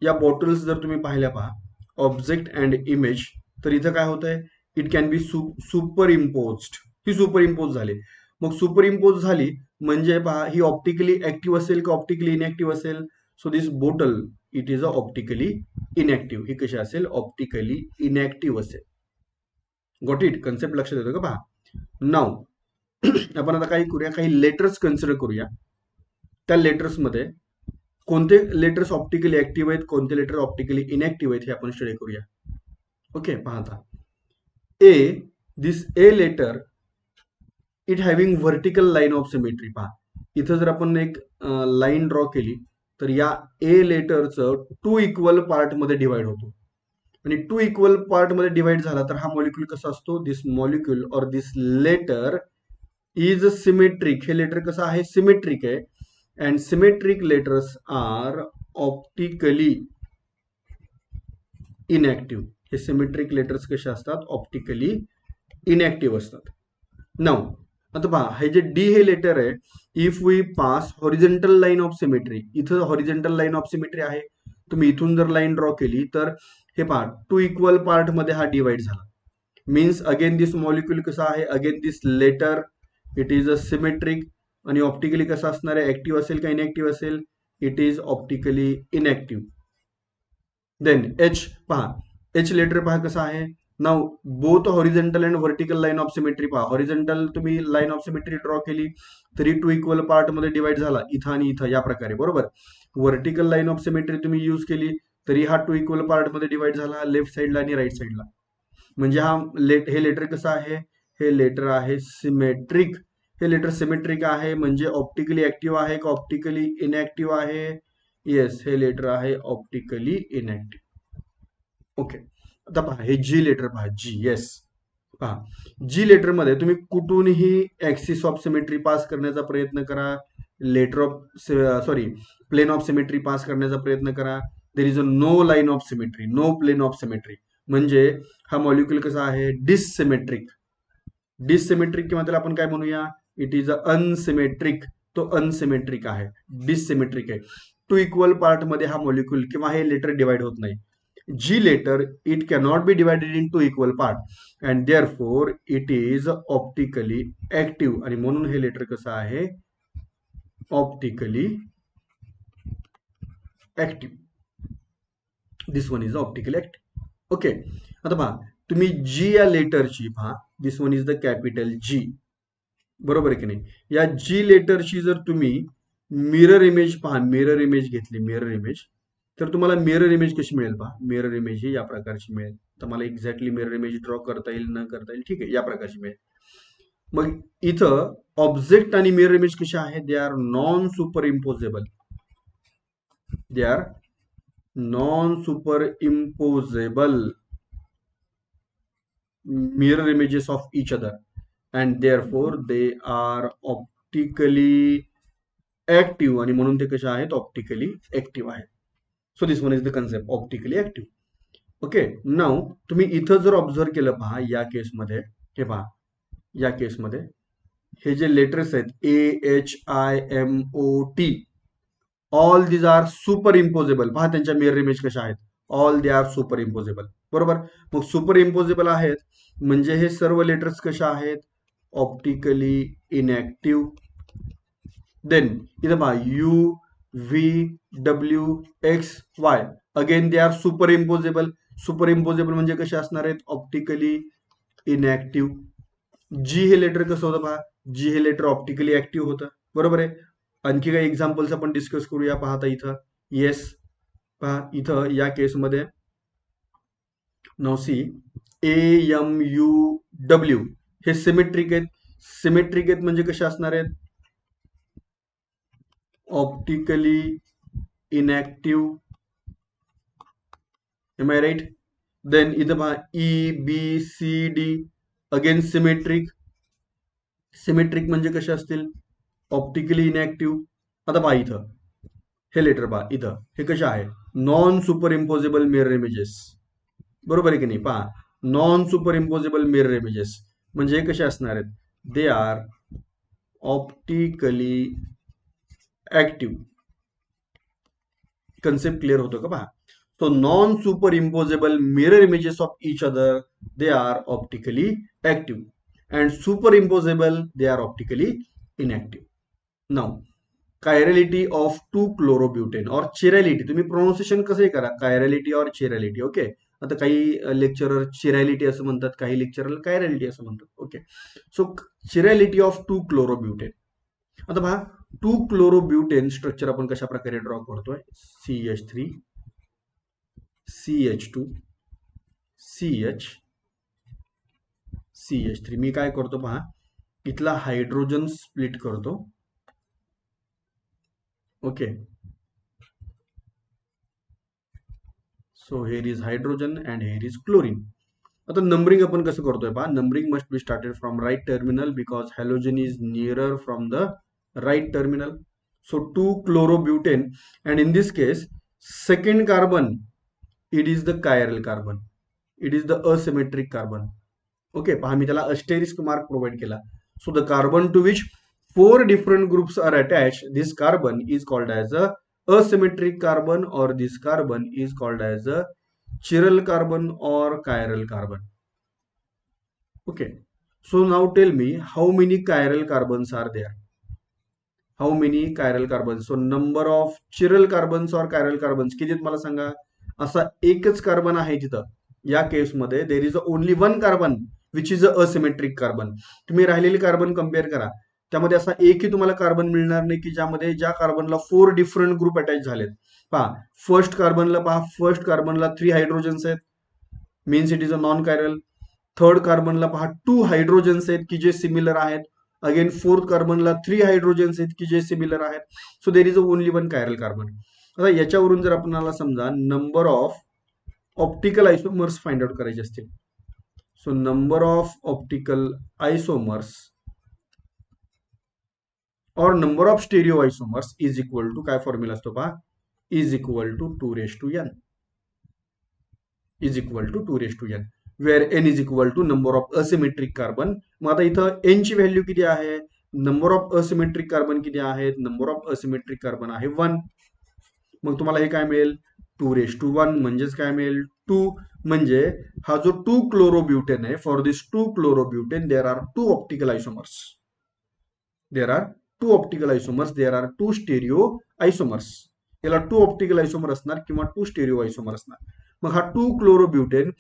या बॉटल्स जर तुम्ही पाहिल्या पहा, ऑब्जेक्ट अँड इमेज, तर इथं काय होत आहे? It can be super imposed. He super impose झाली. मग सुपर इम्पोज झाली म्हणजे पहा, ही ऑप्टिकली ऍक्टिव्ह असेल का ऑप्टिकली इनऍक्टिव्ह असेल? So this bottle it is a optically inactive. ही कशी असेल? ऑप्टिकली इनऍक्टिव्ह असेल. Got it? कन्सेप्ट लक्षात येतो का? पहा, नाव आपण आता काही करूया, काही लेटर्स कन्सिडर करूया. त्या लेटर्स मध्ये कोणते लेटर्स ऑप्टिकली ऍक्टिव्ह आहेत, कोणते लेटर ऑप्टिकली इनऍक्टिव्ह आहेत, हे आपण स्टडी करूया. ओके, पाहता A, this A letter it having vertical line of symmetry. पहा इथं जर आपण एक लाईन ड्रॉ केली तर या ए लेटरचं 2 इक्वल पार्ट मध्ये डिवाइड होतो. आणि 2 इक्वल पार्ट मध्ये डिवाइड झाला तर हा मॉलिक्यूल कसा असतो? This molecule or this letter is symmetric. हे लेटर कसं आहे? सिमेट्रिक आहे. And symmetric letters are optically inactive. हे सिमेट्रिक लेटर्स कसे असतात? ऑप्टिकली इनऍक्टिव्ह असतात. नाव आता पहा, हे जे डी हे लेटर आहे, if we pass horizontal line of symmetry, इथं हॉरिझॉन्टल लाईन ऑफ सिमेट्री आहे. तुम्ही इथून जर लाईन ड्रॉ केली तर हे पहा 2 इक्वल पार्ट मध्ये हा डिवाइड झाला. मीन्स अगेन दिस मॉलिक्यूल कसा आहे? Again this letter it is a symmetric. आणि ऑप्टिकली कसा असणार आहे? ऍक्टिव्ह असेल का इनऍक्टिव्ह असेल? It is optically inactive. Then H पहा, एच लेटर पहा कसं आहे? Now both horizontal and vertical line of symmetry. पहा हॉरिझॉन्टल तुम्ही लाईन ऑफ सिमेट्री ड्रॉ केली तरी 2 इक्वल पार्ट मध्ये डिवाइड झाला, इथं आणि इथं, या प्रकारे. बरोबर. व्हर्टिकल लाईन ऑफ सिमेट्री तुम्ही यूज केली तरी हा 2 इक्वल पार्ट मध्ये डिवाइड झाला, लेफ्ट साईडला आणि राईट साईडला. म्हणजे हा हे लेटर कसं आहे? हे लेटर आहे सिमेट्रिक. हे लेटर सिमेट्रिक आहे म्हणजे ऑप्टिकली ऍक्टिव्ह आहे का ऑप्टिकली इनऍक्टिव्ह आहे? येस, हे लेटर आहे ऑप्टिकली इनऍक्टिव्ह. ओके. आता पहा, हे जी लेटर पहा, जी. येस, पहा जी लेटर मध्ये तुम्ही कुठूनही ऍक्सिस ऑफ सिमेट्री पास करण्याचा प्रयत्न करा, letter of sorry plane of symmetry pass करण्याचा प्रयत्न करा, there is a no line of symmetry, no plane of symmetry. म्हणजे हा मॉलिक्यूल कसा आहे? डिससिमेट्रिक. डिससिमेट्रिक किंवा त्याला आपण काय म्हणूया? It is a unsymmetric. तो अनसिमेट्रिक आहे, डिससिमेट्रिक आहे. 2 इक्वल पार्ट मध्ये हा मॉलिक्यूल किंवा हे लेटर डिवाइड होत नाही. G letter it cannot be divided into equal part and therefore it is optically active. आणि म्हणून हे लेटर कसं आहे? Optically active. This one is optically active. Okay. आता पहा, तुम्ही जी या लेटरची पहा, this one is the capital G. बरोबर आहे की नाही? या जी लेटरची जर तुम्ही मिरर इमेज पहा, मिरर इमेज घेतली, मिरर इमेज, तर तुम्हाला मिरर इमेज कशी मिळेल पहा. मिरर इमेज ही या प्रकारची मिळेल. तर मला एक्झॅक्टली मिरर इमेज ड्रॉ करता येईल, न करता येईल, ठीक आहे, या प्रकारची मिळेल. मग इथं ऑब्जेक्ट आणि मिरर इमेज कशा आहेत? दे are non super imposable. They are non super imposable mirror images of each other and therefore they are optically active. आणि म्हणून ते कशा आहेत? ऑप्टिकली ऍक्टिव्ह आहेत. So this one is the concept, optically active. Okay. Now तुम्ही इथं जर observe केलं पहा, या केसमध्ये हे पहा, या केसमध्ये हे जे लेटर्स आहेत AHIMOT, all these are superimposable. पहा त्यांच्या मिरर इमेज कशा आहेत? All they are superimposable. बरोबर. मग सुपर इम्पोजेबल आहेत म्हणजे हे सर्व लेटर्स कशा आहेत, ऑप्टिकली इनॅक्टिव्ह. देन इथं पहा U V W x Y, again they are super imposable. Super imposable म्हणजे कसे असणार आहेत, ऑप्टिकली इनॅक्टिव्ह. जी हे लेटर कसं होतं पहा, जी हे लेटर ऑप्टिकली ऍक्टिव्ह होतं. बरोबर आहे. आणखी काही एक्झाम्पल्स आपण डिस्कस करूया. पाहता इथं येस, पहा इथं या केसमध्ये now see A M U W हे सिमेट्रिक आहेत. सिमेट्रिक आहेत म्हणजे कसे असणार आहेत, optically inactive. M I right. Then इथं पहा E B C D, again symmetric. Symmetric म्हणजे कसे असतील, ऑप्टिकली इनॅक्टिव्ह. आता पहा इथं हे लेटर पहा, इथं हे कसे आहे, non superimposable mirror images. बरोबर आहे की नाही. पहा non superimposable mirror images म्हणजे हे कसे असणार आहेत, they are optically active. Concept clear होतो का पहा. So non superimposable mirror images of each other, they are optically active, and superimposable, they are optically inactive. Now chirality of 2-chlorobutane or chirality, तुम्ही pronunciation कसंही करा, chirality और chirality. Okay. आता काही lecturer चिरॅलिटी असं म्हणतात, काही लेक्चरर कायरॅलिटी असं म्हणतात. Okay. So chirality of 2-chlorobutane. आता पहा 2-chlorobutane स्ट्रक्चर आपण कशा प्रकारे ड्रॉ करतोय, CH3 CH2 CH CH3. मी काय करतो पहा, इथला हायड्रोजन स्प्लिट करतो. Okay. So here is hydrogen and here is chlorine. आता नंबरिंग आपण कसं करतोय पहा, numbering must be started from right terminal because halogen is nearer from the right terminal. So 2-chlorobutane, and in this case second carbon, it is the chiral carbon, it is the asymmetric carbon. Okay. पहा मी त्याला asterisk mark provide केला. So the carbon to which 4 different groups are attached, this carbon is called as a asymmetric carbon, or this carbon is called as a chiral carbon or chiral carbon. Okay. So now tell me how many chiral carbons are there? How many chiral carbons? So number of chiral carbons or chiral carbons किती आहेत मला सांगा. असा एकच carbon आहे तिथं. या केसमध्ये there is only one carbon which is a asymmetric carbon. तुम्ही राहिलेले कार्बन कम्पेअर करा, त्यामध्ये असा एकही तुम्हाला कार्बन मिळणार नाही की ज्यामध्ये ज्या कार्बनला 4 डिफरंट ग्रुप अटॅच झालेत. पहा फर्स्ट कार्बनला, पहा फर्स्ट कार्बनला 3 हायड्रोजन्स आहेत, means it is a non chiral. Third कार्बनला पहा 2 हायड्रोजन्स आहेत की जे सिमिलर आहेत. अगेन फोर्थ कार्बनला 3 हायड्रोजन्स आहेत की जे सिमिलर आहेत. So there is a only one chiral carbon. आता याच्यावरून जर आपल्याला समजा number of optical isomers find out करायचे असतील, so number of optical isomers or number of stereo isomers is equal to, काय फॉर्म्युला असतो पहा, is equal to 2⁻n, is equal to 2⁻n, where n is equal to number of asymmetric carbon. मग आता इथं n ची value किती आहे, number of asymmetric carbon किती आहेत, नंबर ऑफ असिमेट्रिक कार्बन आहे 1. मग तुम्हाला हे काय मिळेल, 2⁻1 म्हणजेच काय मिळेल 2. म्हणजे हा जो 2-chlorobutane आहे, for this 2-chlorobutane there are 2 optical आयसोमर्स, there are 2 optical आयसोमर्स, there are 2 stereo आयसोमर्स. याला 2 ऑप्टिकल आयसोमर असणार किंवा 2 स्टेरिओ आयसोमर असणार. मग हा 2-chlorobutane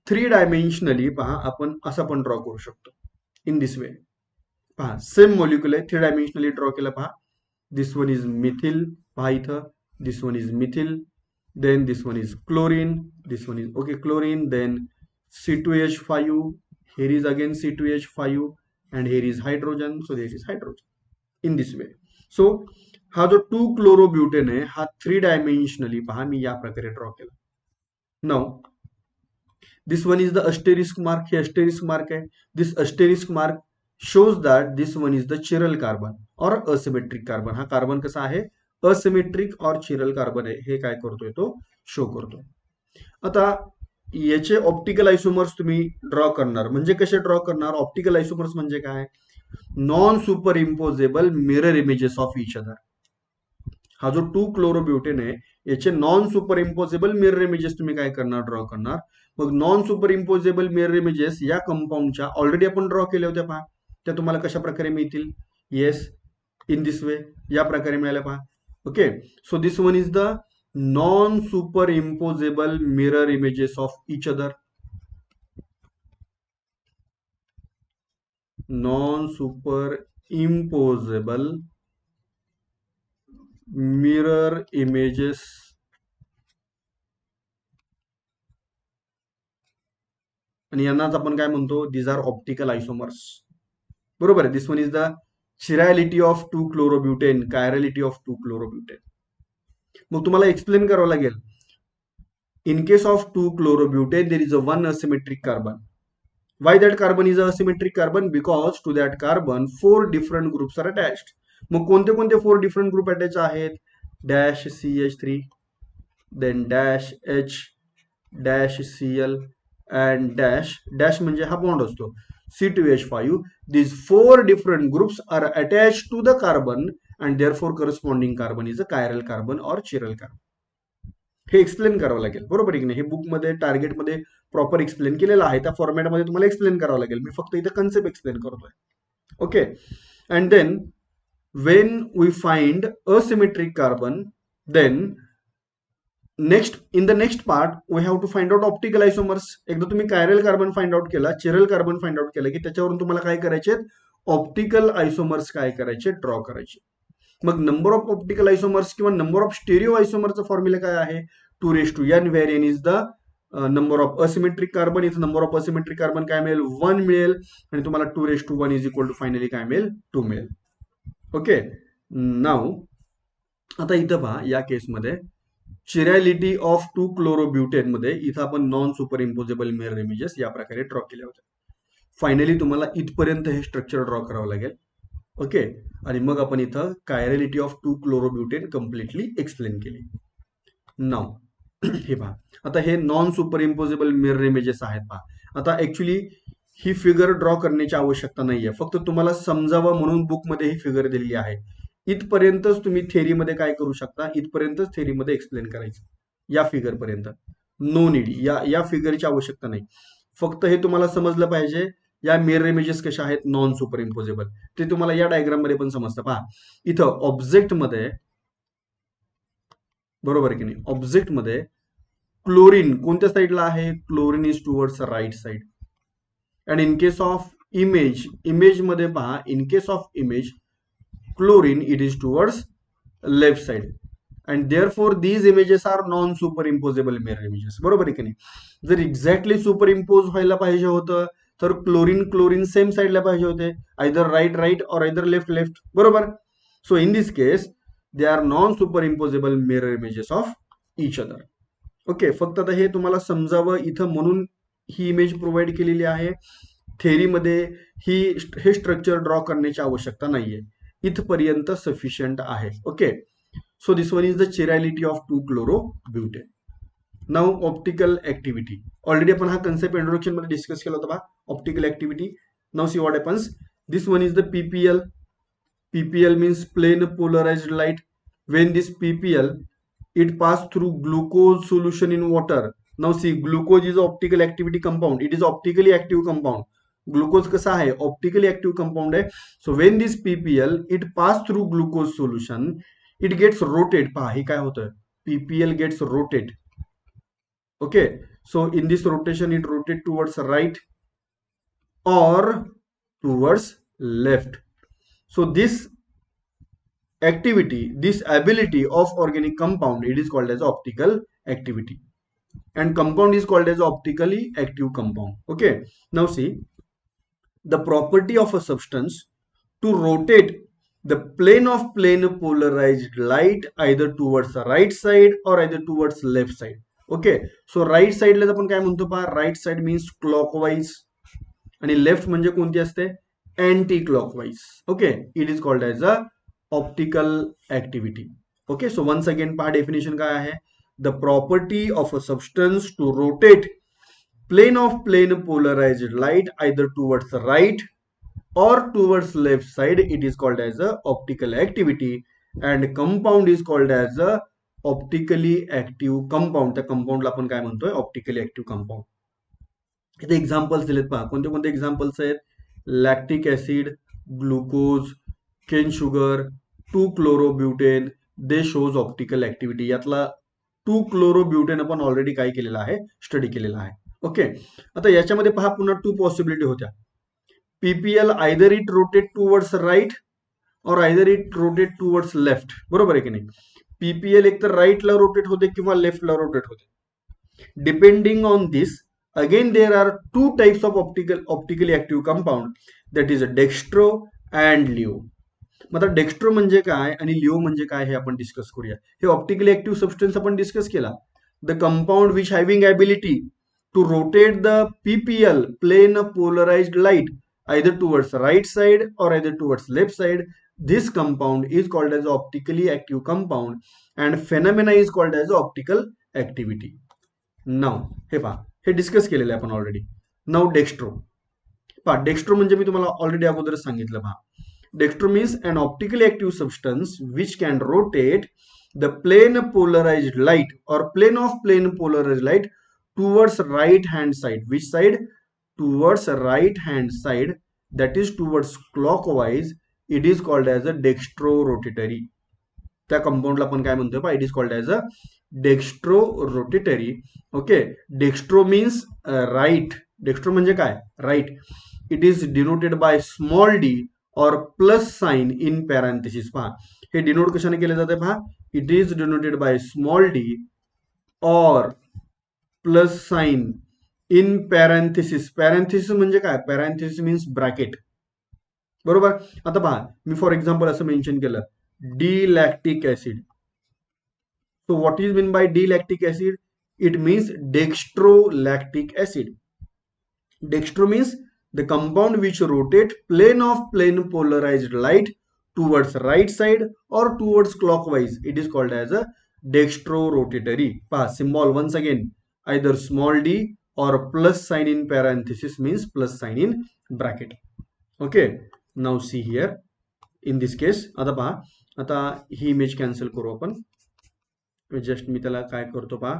3 डायमेन्शनली पहा आपण असा पण ड्रॉ करू शकतो, इन दिस वे. पहा सेम मॉलिक्युल आहे, 3 डायमेन्शनली ड्रॉ केला. पहा दिस वन इज मिथिल, पहा इथं this one is methyl, then this one is chlorine, this one is okay chlorine, then C2H5, here is again C2H5, and here is hydrogen, so this is hydrogen in this way. So हा जो 2-chlorobutane आहे हा 3 डायमेन्शनली पहा मी या प्रकारे draw केला. Now this one is the asterisk mark, हे asterisk mark आहे. This asterisk mark shows that this one is the chiral carbon or asymmetric carbon. हा कार्बन कसा आहे, असिमेट्रिक और चिरल कार्बन आहे, हे काय करतोय तो शो करतोय. आता याचे ऑप्टिकल आयसोमर्स तुम्ही ड्रॉ करणार, म्हणजे कसे ड्रॉ करणार, ऑप्टिकल आयसोमर्स म्हणजे काय, non superimposable mirror images of each other. हा जो 2-chlorobutane आहे याचे non superimposable mirror images तुम्ही काय करणार, ड्रॉ करणार. मग non superimposable mirror images या कंपाऊंडच्या ऑलरेडी आपण ड्रॉ केल्या होत्या पहा, त्या तुम्हाला कशा प्रकारे मिळतील. येस, इन दिस वे, या प्रकारे मिळाल्या पहा. Okay, so this one is the non superimposable mirror images of each other. Non superimposable mirror images आणि यांनाच आपण काय म्हणतो, दीज आर ऑप्टिकल आयसोमर्स. बरोबर आहे. This one is the chirality of 2-chlorobutane, chirality of 2-chlorobutane. मग तुम्हाला explain करावं लागेल. In case of 2-chlorobutane there is a one asymmetric carbon. Why that carbon is a asymmetric carbon? Because to that carbon 4 different groups are attached. मग कोणते कोणते 4 different group attached आहेत? dash CH3, then dash H, dash Cl and dash म्हणजे हा bond असतो, C2H5. These 4 different groups are attached to the carbon and therefore corresponding carbon is a chiral carbon or chiral carbon. हे explain करावं लागेल. बरोबर आहे की नाही. हे बुकमध्ये टार्गेटमध्ये प्रॉपर एक्सप्लेन केलेलं आहे. त्या फॉर्मॅटमध्ये तुम्हाला एक्सप्लेन करावं लागेल. मी फक्त इथे कन्सेप्ट एक्सप्लेन करतोय. Okay, and then when we find asymmetric carbon, then in the next part we have to find out optical isomers. एकदा तुम्ही कायरल कार्बन फाइंड आउट केला, चिरल कार्बन फाइंड आउट केला की त्याच्यावरून तुम्हाला काय करायचे, ऑप्टिकल आयसोमर्स काय करायचे, ड्रॉ करायचे. मग नंबर ऑफ ऑप्टिकल आयसोमर्स किंवा नंबर ऑफ स्टेरिओ आयसोमरचा फॉर्म्युला काय आहे, 2:n, where n is the number of asymmetric carbon. इथं नंबर ऑफ असिमेट्रिक कार्बन काय मिळेल, 1 मिळेल आणि तुम्हाला 2:1 इज इक्वल टू फायनली काय मिळेल, 2 मिळेल. ओके, नाव आता इथं पहा, या केसमध्ये चिरॅलिटी ऑफ 2-chlorobutane मध्ये इथं आपण non superimposable mirror images या प्रकारे ड्रॉ केल्या होत्या. फायनली तुम्हाला इथपर्यंत हे स्ट्रक्चर ड्रॉ करावं लागेल. ओके, आणि मग आपण इथं chirality of 2-chlorobutane completely explain केली. नाव हे पहा, आता हे non superimposable mirror images आहेत पहा. आता ऍक्च्युली ही फिगर ड्रॉ करण्याची आवश्यकता नाहीये, फक्त तुम्हाला समजावं म्हणून बुकमध्ये ही फिगर दिलेली आहे. इथपर्यंतच तुम्ही थेरीमध्ये काय करू शकता, इथपर्यंतच थेरीमध्ये एक्सप्लेन करायचं, या फिगर पर्यंत. नो नीड, या फिगरची आवश्यकता नाही. फक्त हे तुम्हाला समजलं पाहिजे या मिरर इमेजेस कशा आहेत, नॉन सुपर इम्पोजेबल. ते तुम्हाला या डायग्राम मध्ये पण समजतं पहा. इथं ऑब्जेक्ट मध्ये, बरोबर आहे की नाही, ऑब्जेक्ट मध्ये क्लोरीन कोणत्या साईडला आहे, chlorine is towards right side. And in case of image मध्ये पहा, in case of image chlorine it is towards left side and therefore these images are non superimposable mirror images. बरोबर आहे की नाही. जर एक्झॅक्टली सुपर इम्पोज व्हायला पाहिजे होतं तर क्लोरीन सेम साइडला पाहिजे होते, either right or either left. बरोबर. So in this case they are non superimposable mirror images of each other. Okay, फक्त आता हे तुम्हाला समजावं इथं म्हणून ही इमेज प्रोव्हाइड केलेली आहे. थेरीमध्ये हे स्ट्रक्चर ड्रॉ करण्याची आवश्यकता नाहीये, इथपर्यंत सफिशियंट आहे. Okay, so this one is the chirality of 2-chlorobutane. Now optical activity, already आपण हा कन्सेप्ट इंट्रोडक्शन मध्ये डिस्कस केला होता बा, optical activity. Now see what happens, this one is the PPL. PPL means plane polarized light. When this PPL it pass through glucose solution in water. Now see, glucose is optical activity compound. It is optically active compound. Glucose कसा आहे, optically active compound आहे. So when this PPL it pass through glucose solution, it gets rotate. पहा हे काय होतं, PPL gets rotate. Okay, so in this rotation it rotate towards right or towards left. So this activity, this ability of organic compound, it is called as optical activity, and compound is called as optically active compound. Okay, now see, the property of a substance to rotate the plane of plane polarized light either towards the right side or either towards left side. Okay, so right side ला आपण काय म्हणतो पहा, right side means clockwise आणि left म्हणजे कोणती असते, anti clockwise. Okay, it is called as a optical activity. Okay, so once again पहा definition काय आहे, the property of a substance to rotate plane of plane polarized light either towards the right or towards left side, it is called as a optical activity, and compound is called as a optically active compound. त्या कंपाऊंडला आपण काय म्हणतोय? Optically active compound. इथे examples दिलेत पहा. कोणते कोणते एक्झाम्पल्स आहेत? Lactic acid, glucose, cane sugar, two chlorobutane, they shows optical activity. यातला 2-क्लोरोब्युटेन आपण ऑलरेडी काय केलेला आहे? स्टडी केलेला आहे. ओके. आता याच्यामध्ये पहा पुन्हा 2 पॉसिबिलिटी होत्या. PPL either it rotate towards right or either it rotate towards left. बरोबर आहे की नाही? पीपीएल एक तर राईटला रोटेट होते किंवा लेफ्टला रोटेट होते. Depending on this, again there are two types of optically active compound, that is dextro and Leo. मग आता डेक्स्ट्रो म्हणजे काय आणि लिओ म्हणजे काय हे आपण डिस्कस करूया. हे ऑप्टिकली ऍक्टिव्ह सबस्टन्स आपण डिस्कस केला. The compound which having ability to rotate the PPL plane polarised light either towards right side or either towards left side. This compound is called as optically active compound and phenomena is called as optical activity. Now हे पहा, हे discuss केलेलं आहे आपण already. Now dextro पहा. Dextro म्हणजे मी तुम्हाला ऑलरेडी अगोदरच सांगितलं पहा. Dextro means an optically active substance which can rotate the plane polarised light or plane of plane polarised light towards right hand side. Which side? Towards right hand side, that is towards clockwise. It is called as a dextro rotatory. त्या कंपाऊंडला आपण काय म्हणतोय पहा? It is called as a dextro rotatory. Okay. Dextro means right. Dextro म्हणजे काय? Right. It is denoted by small d or plus sign in parenthesis. पहा, हे डिनोट कशाने केले जाते पहा? It is denoted by small d or plus sign in parenthesis. Parenthesis म्हणजे काय? Parenthesis means bracket. बरोबर. आता पहा, मी फॉर एक्झाम्पल असं मेन्शन केलं, D lactic acid. So what is mean bye D lactic acid? It means dextro lactic acid. Dextro means the compound which rotate plane of plane polarised light towards right side or towards clockwise. It is called as a dextro rotatory. पहा, symbol once again, either small d or plus sign in parenthesis means plus sign in bracket. Okay, now see here in this case. आता पहा, आता ही image cancel करू आपण. Just मी त्याला काय करतो पहा,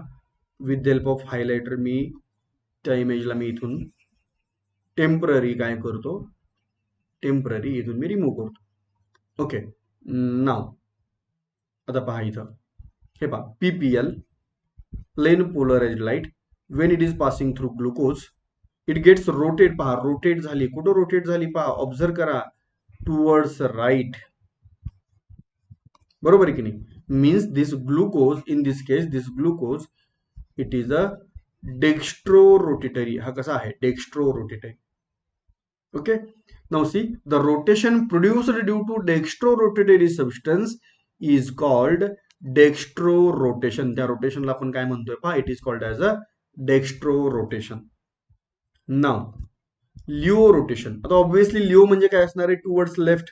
with the help of highlighter मी त्या इमेजला मी इथून टेम्पररी काय करतो, टेम्पररी इथून मी रिमूव्ह करतो. ओके. नाव आता पहा इथं, हे पहा, PPL plane polarised light when it is passing through glucose, it gets rotate. पहा, रोटेट झाली. कुठं रोटेट झाली पहा, ऑब्झर्व करा, टुवर्ड्स राईट. बरोबर आहे की नाही? Means this glucose, in this case this glucose, it is a dextro rotatory. हा कसा आहे? Dextro rotatory. Okay. Now see, the rotation produced due to dextrorotatory substance is called dextro rotation. त्या रोटेशनला आपण काय म्हणतोय पहा? It is called as a dextro rotation. Now laevo rotation. आता ऑब्विसली लिओ म्हणजे काय असणार आहे? Towards left.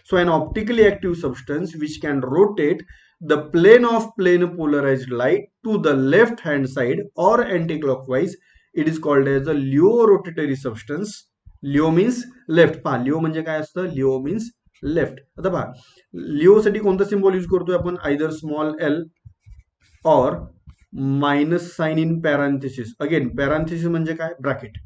So an optically active substance which can rotate the plane of plane polarised light to the left hand side or anti clockwise. It is called as a laevo rotatory substance. Laevo means left. पहा, laevo म्हणजे काय असतं? Laevo means left. आता पहा, laevo साठी कोणता symbol use करतोय आपण? Either small l or minus sign in parenthesis. Again parenthesis म्हणजे काय? Bracket.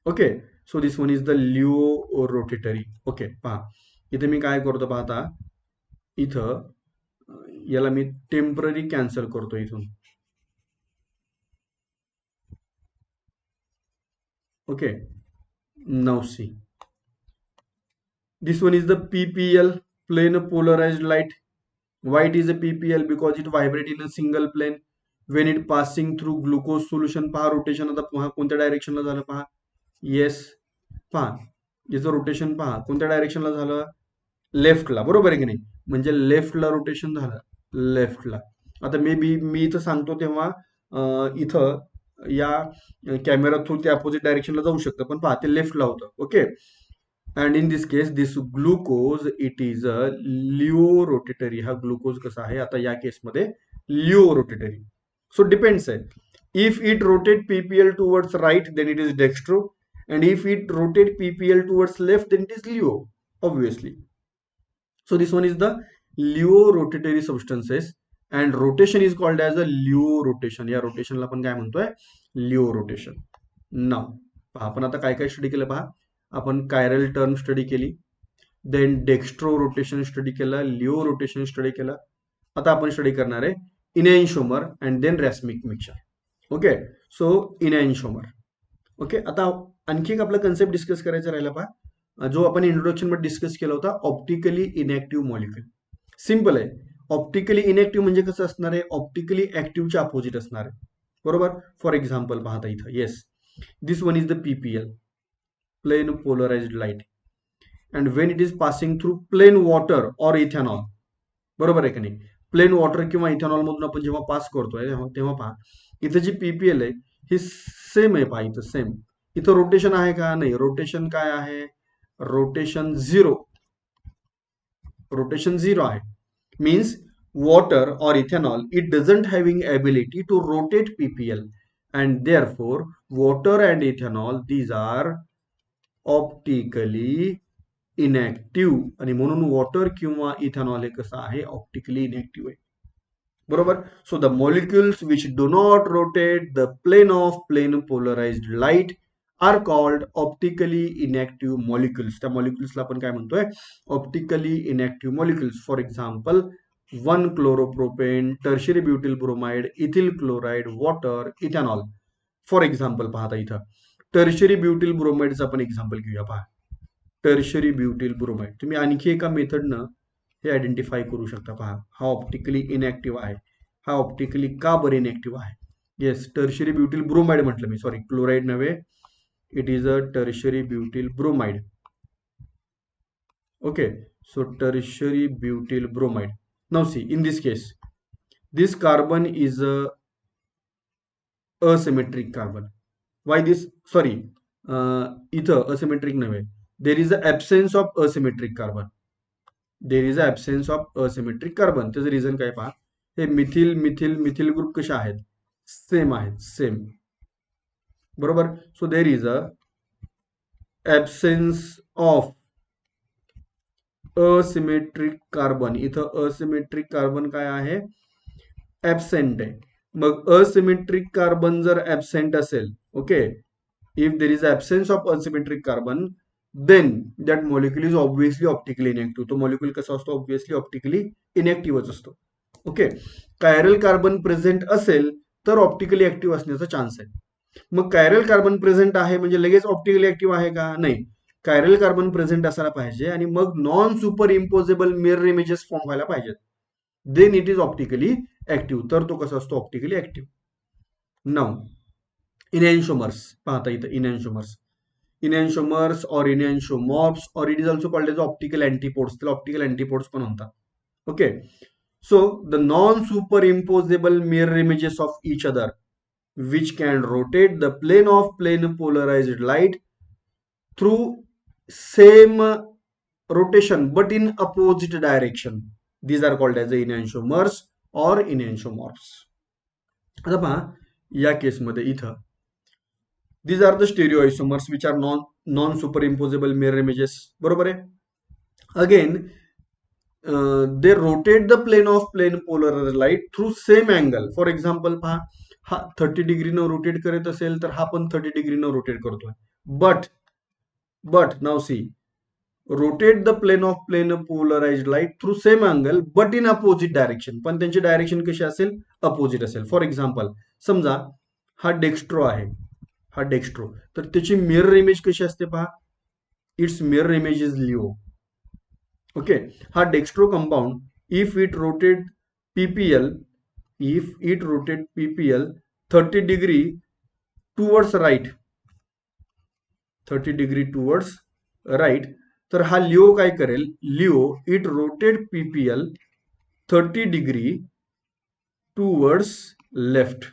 Okay. So this one is the laevo rotatory. Okay. पहा, इथे मी काय करतो पाहता, इथं याला मी टेम्पररी कॅन्सल करतो इथून. Okay. Now C, this one is the PPL, plane polarized light. Why it is a PPL? Because it vibrates in a single plane when it passing through glucose solution. पहा, rotation आता पहा कोणत्या डायरेक्शनला झालं पहा. Yes, पहा याचं rotation पहा कोणत्या डायरेक्शनला झालं? लेफ्टला. बरोबर आहे की नाही? म्हणजे लेफ्टला रोटेशन झालं, लेफ्टला. आता मे बी मी इथं सांगतो तेव्हा इथं या कॅमेरा थ्रू ते अपोजिट डायरेक्शनला जाऊ शकतं, पण पहा ते लेफ्टला होतं. Okay. and in this case this glucose, it is a laevorotatory. हा ग्लुकोज कसा आहे आता या केसमध्ये? Laevorotatory. सो डिपेंड्स आहे. If it rotate PPL towards right then it is dextro, and if it rotate PPL towards left then it is LEO, obviously. So this one is the LEO rotatory substances, and rotation is called as a Leo rotation. या रोटेशनला आपण काय म्हणतोय? Leo rotation. नाव पहा, आपण आता काय काय study केलं पहा. आपण कायरल टर्म स्टडी केली, देन डेक्स्ट्रो रोटेशन स्टडी केलं, लिओ रोटेशन स्टडी केलं. आता आपण स्टडी करणार आहे enantiomer and then racemic mixture. Okay, so enantiomer. Okay, आता आणखी एक आपला कन्सेप्ट डिस्कस करायचा राहिला पहा, जो आपण इंट्रोडक्शन मध्ये डिस्कस केला होता, ऑप्टिकली इनॅक्टिव्ह मॉलिक्युल. सिम्पल आहे. ऑप्टिकली इनॅक्टिव्ह म्हणजे कसं असणार आहे? ऑप्टिकली ऍक्टिव्हच्या अपोजिट असणार आहे, बरोबर. फॉर एक्झाम्पल पाहता इथं, yes, this one is the PPL, plane polarised light, and when it is passing through plain water or ethanol, बरोबर आहे का नाही? प्लेन वॉटर किंवा इथेनॉल मधून आपण जेव्हा पास करतोय तेव्हा पहा, इथं जी पीपीएल आहे ही सेम आहे. पहा इथं सेम. इथं रोटेशन आहे का? नाही. रोटेशन काय आहे? Rotation zero. रोटेशन झिरो आहे. Means water or ethanol, it doesn't having ability to rotate ppl, and therefore water and ethanol, these are optically inactive. आणि म्हणून वॉटर किंवा इथेनॉल हे कसं आहे? ऑप्टिकली इनॅक्टिव्ह आहे, बरोबर. So the molecules which do not rotate the plane of plane polarised light are called optically inactive molecules. त्या मॉलिक्युल्सला आपण काय म्हणतोय? Optically inactive molecules. For example 1-chloropropan, tertiary butyl bromide, ethyl chloride, water, ethanol. For example पाहता इथं tertiary ब्युटिल ब्रोमाइडचं आपण example घेऊया. पहा, टर्शियरी ब्युटिल ब्रोमाइड. तुम्ही आणखी एका मेथडनं हे आयडेंटिफाय करू शकता. पहा, हा ऑप्टिकली इनॅक्टिव्ह आहे. हा ऑप्टिकली का बरं इनॅक्टिव्ह आहे? येस, टर्शियरी ब्युटिल ब्रोमाइड म्हटलं मी, सॉरी, क्लोराइड नव्हे. It is a tertiary butyl bromide. Okay, so tertiary butyl bromide. Now see, in this case, this carbon is a asymmetric carbon. Why this? Sorry, इथं asymmetric नव्हे. There is a absence of asymmetric carbon. There is a absence of asymmetric carbon. त्याचं reason काय पहा, हे methyl methyl methyl group कशा आहेत? Same आहेत, same, बरोबर. So there is a absence of asymmetric carbon. इथं असिमेट्रिक कार्बन काय आहे? ऍबसेंट आहे. मग असिमेट्रिक कार्बन जर ऍबसेंट असेल, okay, if there is absence of asymmetric carbon, then that molecule is obviously optically inactive. तो मॉलिक्युल कसा असतो? ऑब्व्हियसली ऑप्टिकली इनॅक्टिव्हच असतो. ओके, कायरल कार्बन प्रेझेंट असेल तर ऑप्टिकली ऍक्टिव्ह असण्याचा चान्स आहे. मग कायरल कार्बन प्रेझेंट आहे म्हणजे लगेच ऑप्टिकली ऍक्टिव्ह आहे का? नाही. कायरल कार्बन प्रेझेंट असायला पाहिजे आणि मग non superimposable mirror images form व्हायला पाहिजेत, then it is optically active. तर तो कसा असतो? Optically active. नाउ इनॅन्शोमर्स पाहता इथं, इनॅन्शोमर्स or enantiomorphs, or it is also called as optical antipodes. त्याला ऑप्टिकल अँटीपोड्स पण म्हणतात. Okay, so the non superimposable mirror images of each other which can rotate the plane of plane polarized light through same rotation but in opposite direction. These are called as the enantiomers or enantiomorphs. आता पहा, या केसमध्ये इथं these are the stereoisomers which are non superimposable mirror images, बरोबर आहे. Again, they rotate the plane of plane polarized light through same angle. For example, पहा, हा 30 डिग्रीनं रोटेट करत असेल तर हा पण 30 डिग्रीनं रोटेट करतोय. But now see, rotate the plane of plane polarised light through same angle but in opposite direction. पण त्यांची डायरेक्शन कशी असेल? अपोजिट असेल. फॉर एक्झाम्पल, समजा हा डेक्स्ट्रो आहे, हा डेक्स्ट्रो, तर त्याची मिरर इमेज कशी असते पहा, it's mirror image is laevo. Okay, हा dextro compound, if it rotate PPL, if it rotate ppl 30 degree towards right, 30 degree towards right, तर हा लिओ काय करेल? Leo it rotate PPL 30 degree towards left.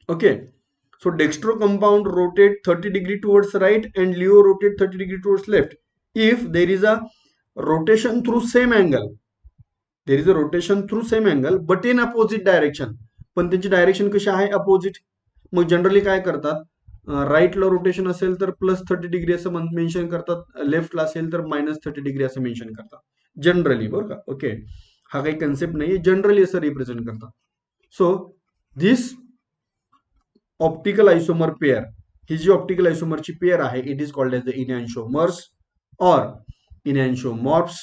Okay, so dextro compound rotate 30 degree towards right and leo rotate 30 degree towards left. If there is a rotation through same angle, there is a rotation through same angle but in opposite direction, पण त्यांची direction कशी आहे? Opposite. मग generally काय करतात? राईटला rotation असेल तर +30 degree असं मेन्शन करतात, लेफ्टला असेल तर -30 डिग्री असं मेन्शन करतात जनरली, बरं का. ओके, हा काही कन्सेप्ट नाही, जनरली असं रिप्रेझेंट करतात. So this optical isomer pair, ही जी ऑप्टिकल आयसोमरची पेअर आहे, it is called as the enantiomers or enantiomorphs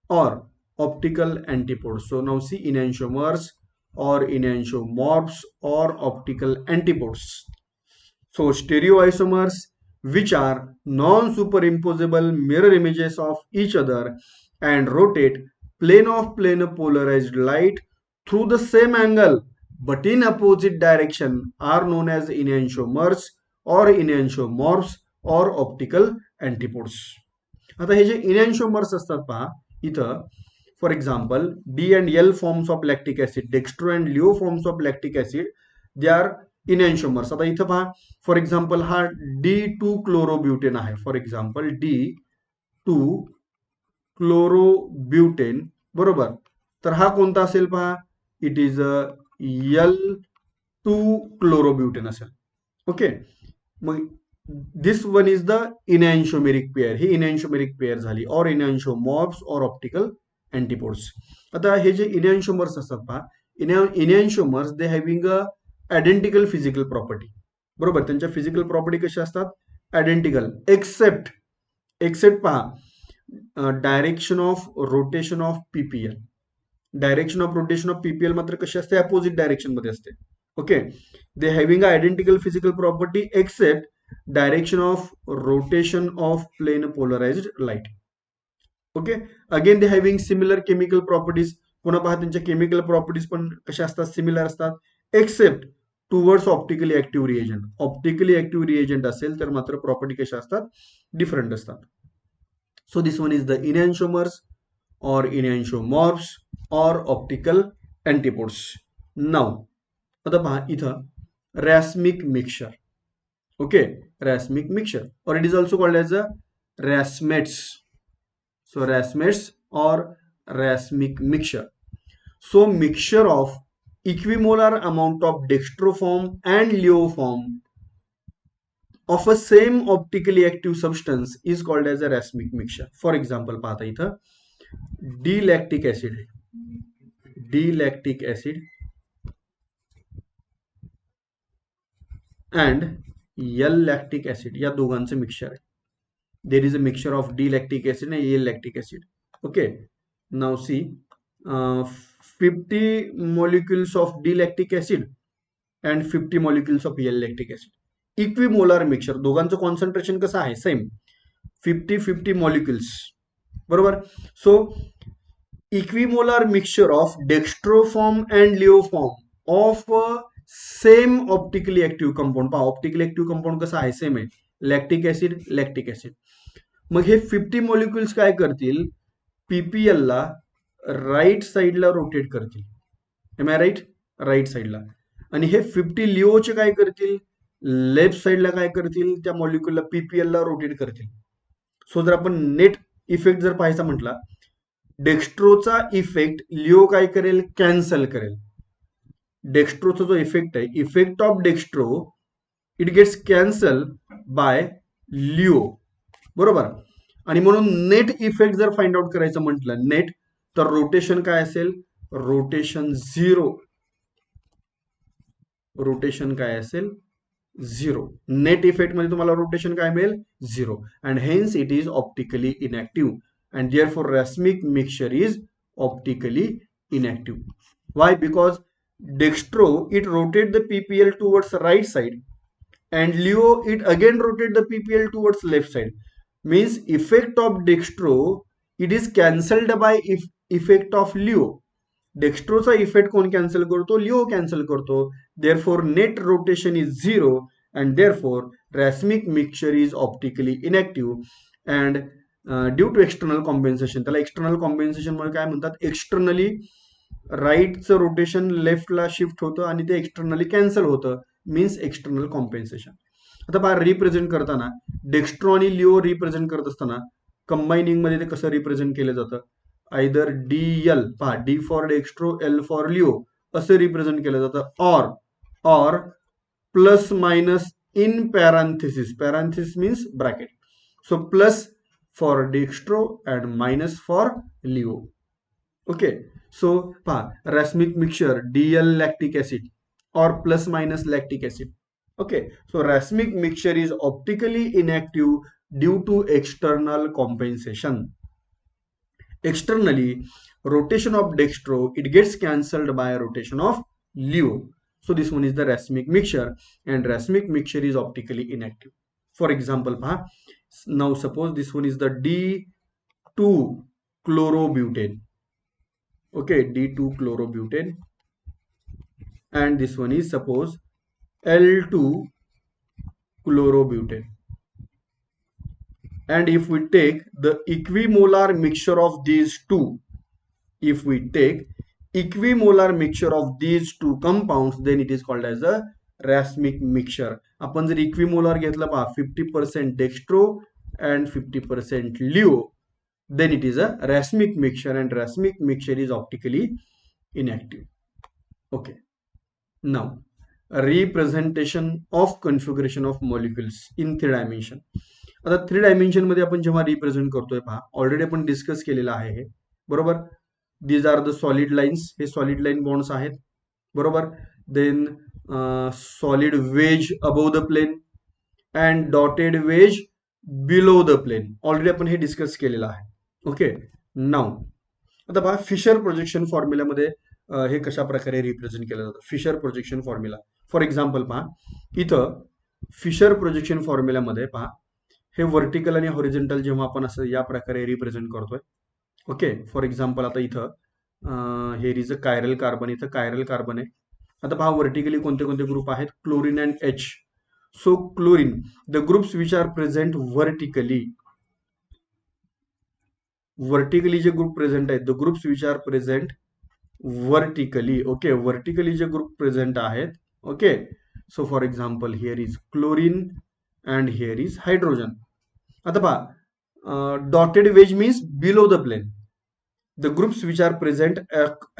or optical antipodes. So now see enantiomers or enantiomorphs or optical antipodes. So stereoisomers, which are non-superimposable mirror images of each other and rotate plane of plane polarized light through the same angle but in opposite direction, are known as enantiomers or enantiomorphs or optical antipodes. आता हे जे enantiomers असतात पहा इथं, for example D and L forms of lactic acid, dextro and laevo forms of lactic acid, they are enantiomers. आता इथं पहा, for example हा D2 क्लोरोब्युटेन आहे, फॉर एक्झाम्पल D2 क्लोरोब्युटेन, बरोबर. तर हा कोणता असेल पहा, इट इज L2 क्लोरोब्युटेन असेल. ओके, मग this one is the enantiomeric pair, ही इनॅन्शिओमेरिक पेअर झाली, और इनॅन्शिओमॉर्फ्स और ऑप्टिकल अँटीपोड्स. आता हे जे इनॅन्शिओमर्स असतात पहा, enantiomers they having a identical physical property, बरोबर. त्यांच्या फिजिकल प्रॉपर्टी कशा असतात, आयडेंटिकल, एक्सेप्ट पहा direction of rotation of PPL. Direction of rotation of PPL मात्र कशी असते, अपोजिट डायरेक्शन मध्ये असते. Okay, they having a identical physical property except direction of rotation of plane polarized light. Okay, again they having similar chemical properties. पुन्हा पहा त्यांच्या chemical properties पण कशा असतात, सिमिलर असतात, except towards optically active reagent. Optically active reagent असेल तर मात्र प्रॉपर्टी कशा असतात, डिफरंट असतात. So this one is the enantiomers or enantiomorphs or optical antipodes. Now आता पहा इथं racemic mixture. Okay, racemic mixture, or it is also called as a racemates. So racemates or racemic mixture. So mixture of equimolar amount of dextroform and leoform of a same optically active substance is called as a racemic mixture. For example, पाहता इथं D-lactic acid, D-lactic acid and L-lactic acid, या दोघांचं mixture आहे. There is a mixture of D-lactic acid and L-lactic acid. Okay, now see 50 molecules of D-lactic acid and 50 molecules of L-lactic acid. Equimolar mixture, दोघांचं concentration कसं आहे, same 50-50 molecules, बरोबर. So equimolar mixture of dextro form and laevo form of same optically active compound. पहा optically active compound कसं आहे, same आहे, lactic acid, lactic acid. मग हे 50 मॉलिक्युल्स काय करतील, पीपीएल ला राईट साईडला रोटेट करतील. एम आय राईट, राईट साईडला. आणि हे 50 लिओचे काय करतील, लेफ्ट साईडला काय करतील, त्या मॉलिक्युलला पीपीएल ला रोटेट करतील. सो जर आपण नेट इफेक्ट जर पाहायचा म्हटला, डेक्स्ट्रोचा इफेक्ट लिओ काय करेल, कॅन्सल करेल. डेक्स्ट्रोचा जो इफेक्ट आहे, effect of dextro it gets cancel by laevo, बरोबर. आणि म्हणून नेट इफेक्ट जर फाइंड आउट करायचं म्हटलं नेट, तर रोटेशन काय असेल, रोटेशन 0. रोटेशन काय असेल, 0. नेट इफेक्ट मध्ये तुम्हाला रोटेशन काय मिळेल, 0. And hence it is optically inactive and therefore racemic mixture is optically inactive. Why, because dextro it rotate the PPL towards right side and Leo it again rotate the PPL towards left side. Means effect of dextro it is cancelled by effect of Leo. Dextro चा effect कोण cancel करतो, Leo cancel करतो. therefore net rotation is 0 and therefore racemic mixture is optically inactive and due to external compensation. त्याला external compensation मुळे काय म्हणतात, externally राईटचं rotation लेफ्टला shift होतं आणि ते एक्सटर्नली कॅन्सल होतं, मीन्स एक्सटर्नल कॉम्पेन्सेशन. आता पहा रिप्रेझेंट करताना डेक्स्ट्रो आणि लिओ रिप्रेझेंट करत असताना कंबायनिंग मध्ये ते कसं रिप्रेझेंट केलं जातं, आयदर DL, पहा D for dextro, L for laevo असं रिप्रेझेंट केलं जातं, or plus minus in parenthesis, parenthesis means bracket. So plus for dextro and minus for laevo. Okay. So पहा, racemic mixture DL lactic acid or plus minus lactic acid. Okay, so racemic mixture is optically inactive due to external compensation. Externally, rotation of dextro, it gets cancelled by rotation of leo. So this one is the racemic mixture, and racemic mixture is optically inactive. For example, now suppose this one is the D2 chlorobutane. Okay, D2 chlorobutane, and this one is suppose L2 chlorobutane. And if we take the equimolar mixture of these two, if we take equimolar mixture of these two compounds, then it is called as a racemic mixture. आपण जर equimolar घेतलं पहा, 50% dextro and 50% leo, then it is a racemic mixture, and racemic mixture is optically inactive. Okay, now representation of configuration of molecules in 3 dimension. आता 3 dimension मध्ये आपण जेव्हा represent करतोय पहा, ऑलरेडी आपण डिस्कस केलेलं आहे हे, बरोबर. These are the solid lines, हे सॉलिड लाईन बॉन्ड्स आहेत, बरोबर. Then solid wedge above the plane and dotted wedge below the plane, already आपण हे डिस्कस केलेलं आहे. ओके, नाव आता पहा, फिशर प्रोजेक्शन फॉर्म्युल्यामध्ये हे कशा प्रकारे रिप्रेझेंट केलं जातं. Fischer projection formula, for example पहा, इथं फिशर प्रोजेक्शन फॉर्म्युल्यामध्ये पहा, हे व्हर्टिकल आणि हॉरिझॉन्टल जेव्हा आपण असं या प्रकारे रिप्रेझेंट करतोय. ओके, फॉर एक्झाम्पल आता इथं here is a chiral carbon, इथं कायरल कार्बन आहे. आता पहा, व्हर्टिकली कोणते कोणते ग्रुप आहेत, chlorine and H. So chlorine, the groups which are present vertically, vertically जे ग्रुप प्रेझेंट आहेत, the groups which are present vertically. Okay, vertically जे ग्रुप प्रेझेंट आहेत. Okay, so for example here is chlorine and here is hydrogen. आता पहा, dotted wedge means below the plane. The groups which are present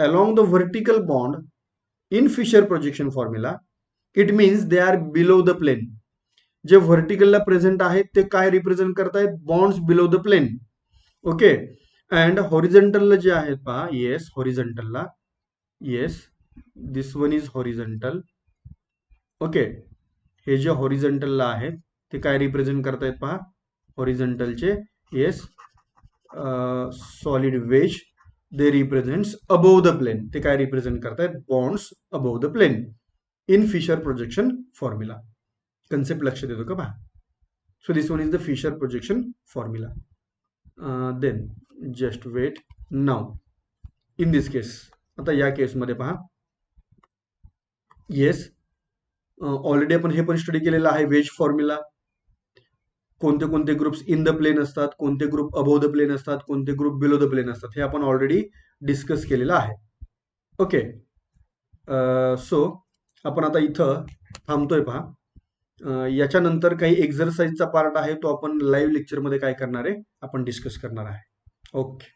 along the vertical bond in Fisher projection formula, it means they are below the plane. जे व्हर्टिकलला present आहेत ते काय represent करतायत, bonds below the plane. Okay, and हॉरिझॉन्टलला जे आहेत पहा, yes हॉरिझॉन्टलला, yes this one is horizontal. Okay, हे जे हॉरिझॉन्टलला आहेत ते काय रिप्रेझेंट करतायत पहा, हॉरिझॉन्टलचे, yes solid wedge, they represents above the plane, ते काय रिप्रेझेंट करतायत, bonds above the plane in Fischer projection formula. Concept लक्षात येतो का पहा. So this one is the Fischer projection formula. Then just wait, now in this case, आता या केसमध्ये पहा, येस ऑलरेडी आपण हे पण स्टडी केलेलं आहे, वेज फॉर्म्युला. कोणते कोणते ग्रुप्स इन द प्लेन असतात, कोणते ग्रुप अबोव द प्लेन असतात, कोणते ग्रुप बिलो द प्लेन असतात, हे आपण ऑलरेडी डिस्कस केलेलं आहे. ओके, सो आपण आता इथं थांबतोय पहा. याच्यानंतर काही एक्झरसाइजचा पार्ट आहे, तो आपण लाईव्ह लेक्चरमध्ये काय करणार आहे, आपण डिस्कस करणार आहे. ओके.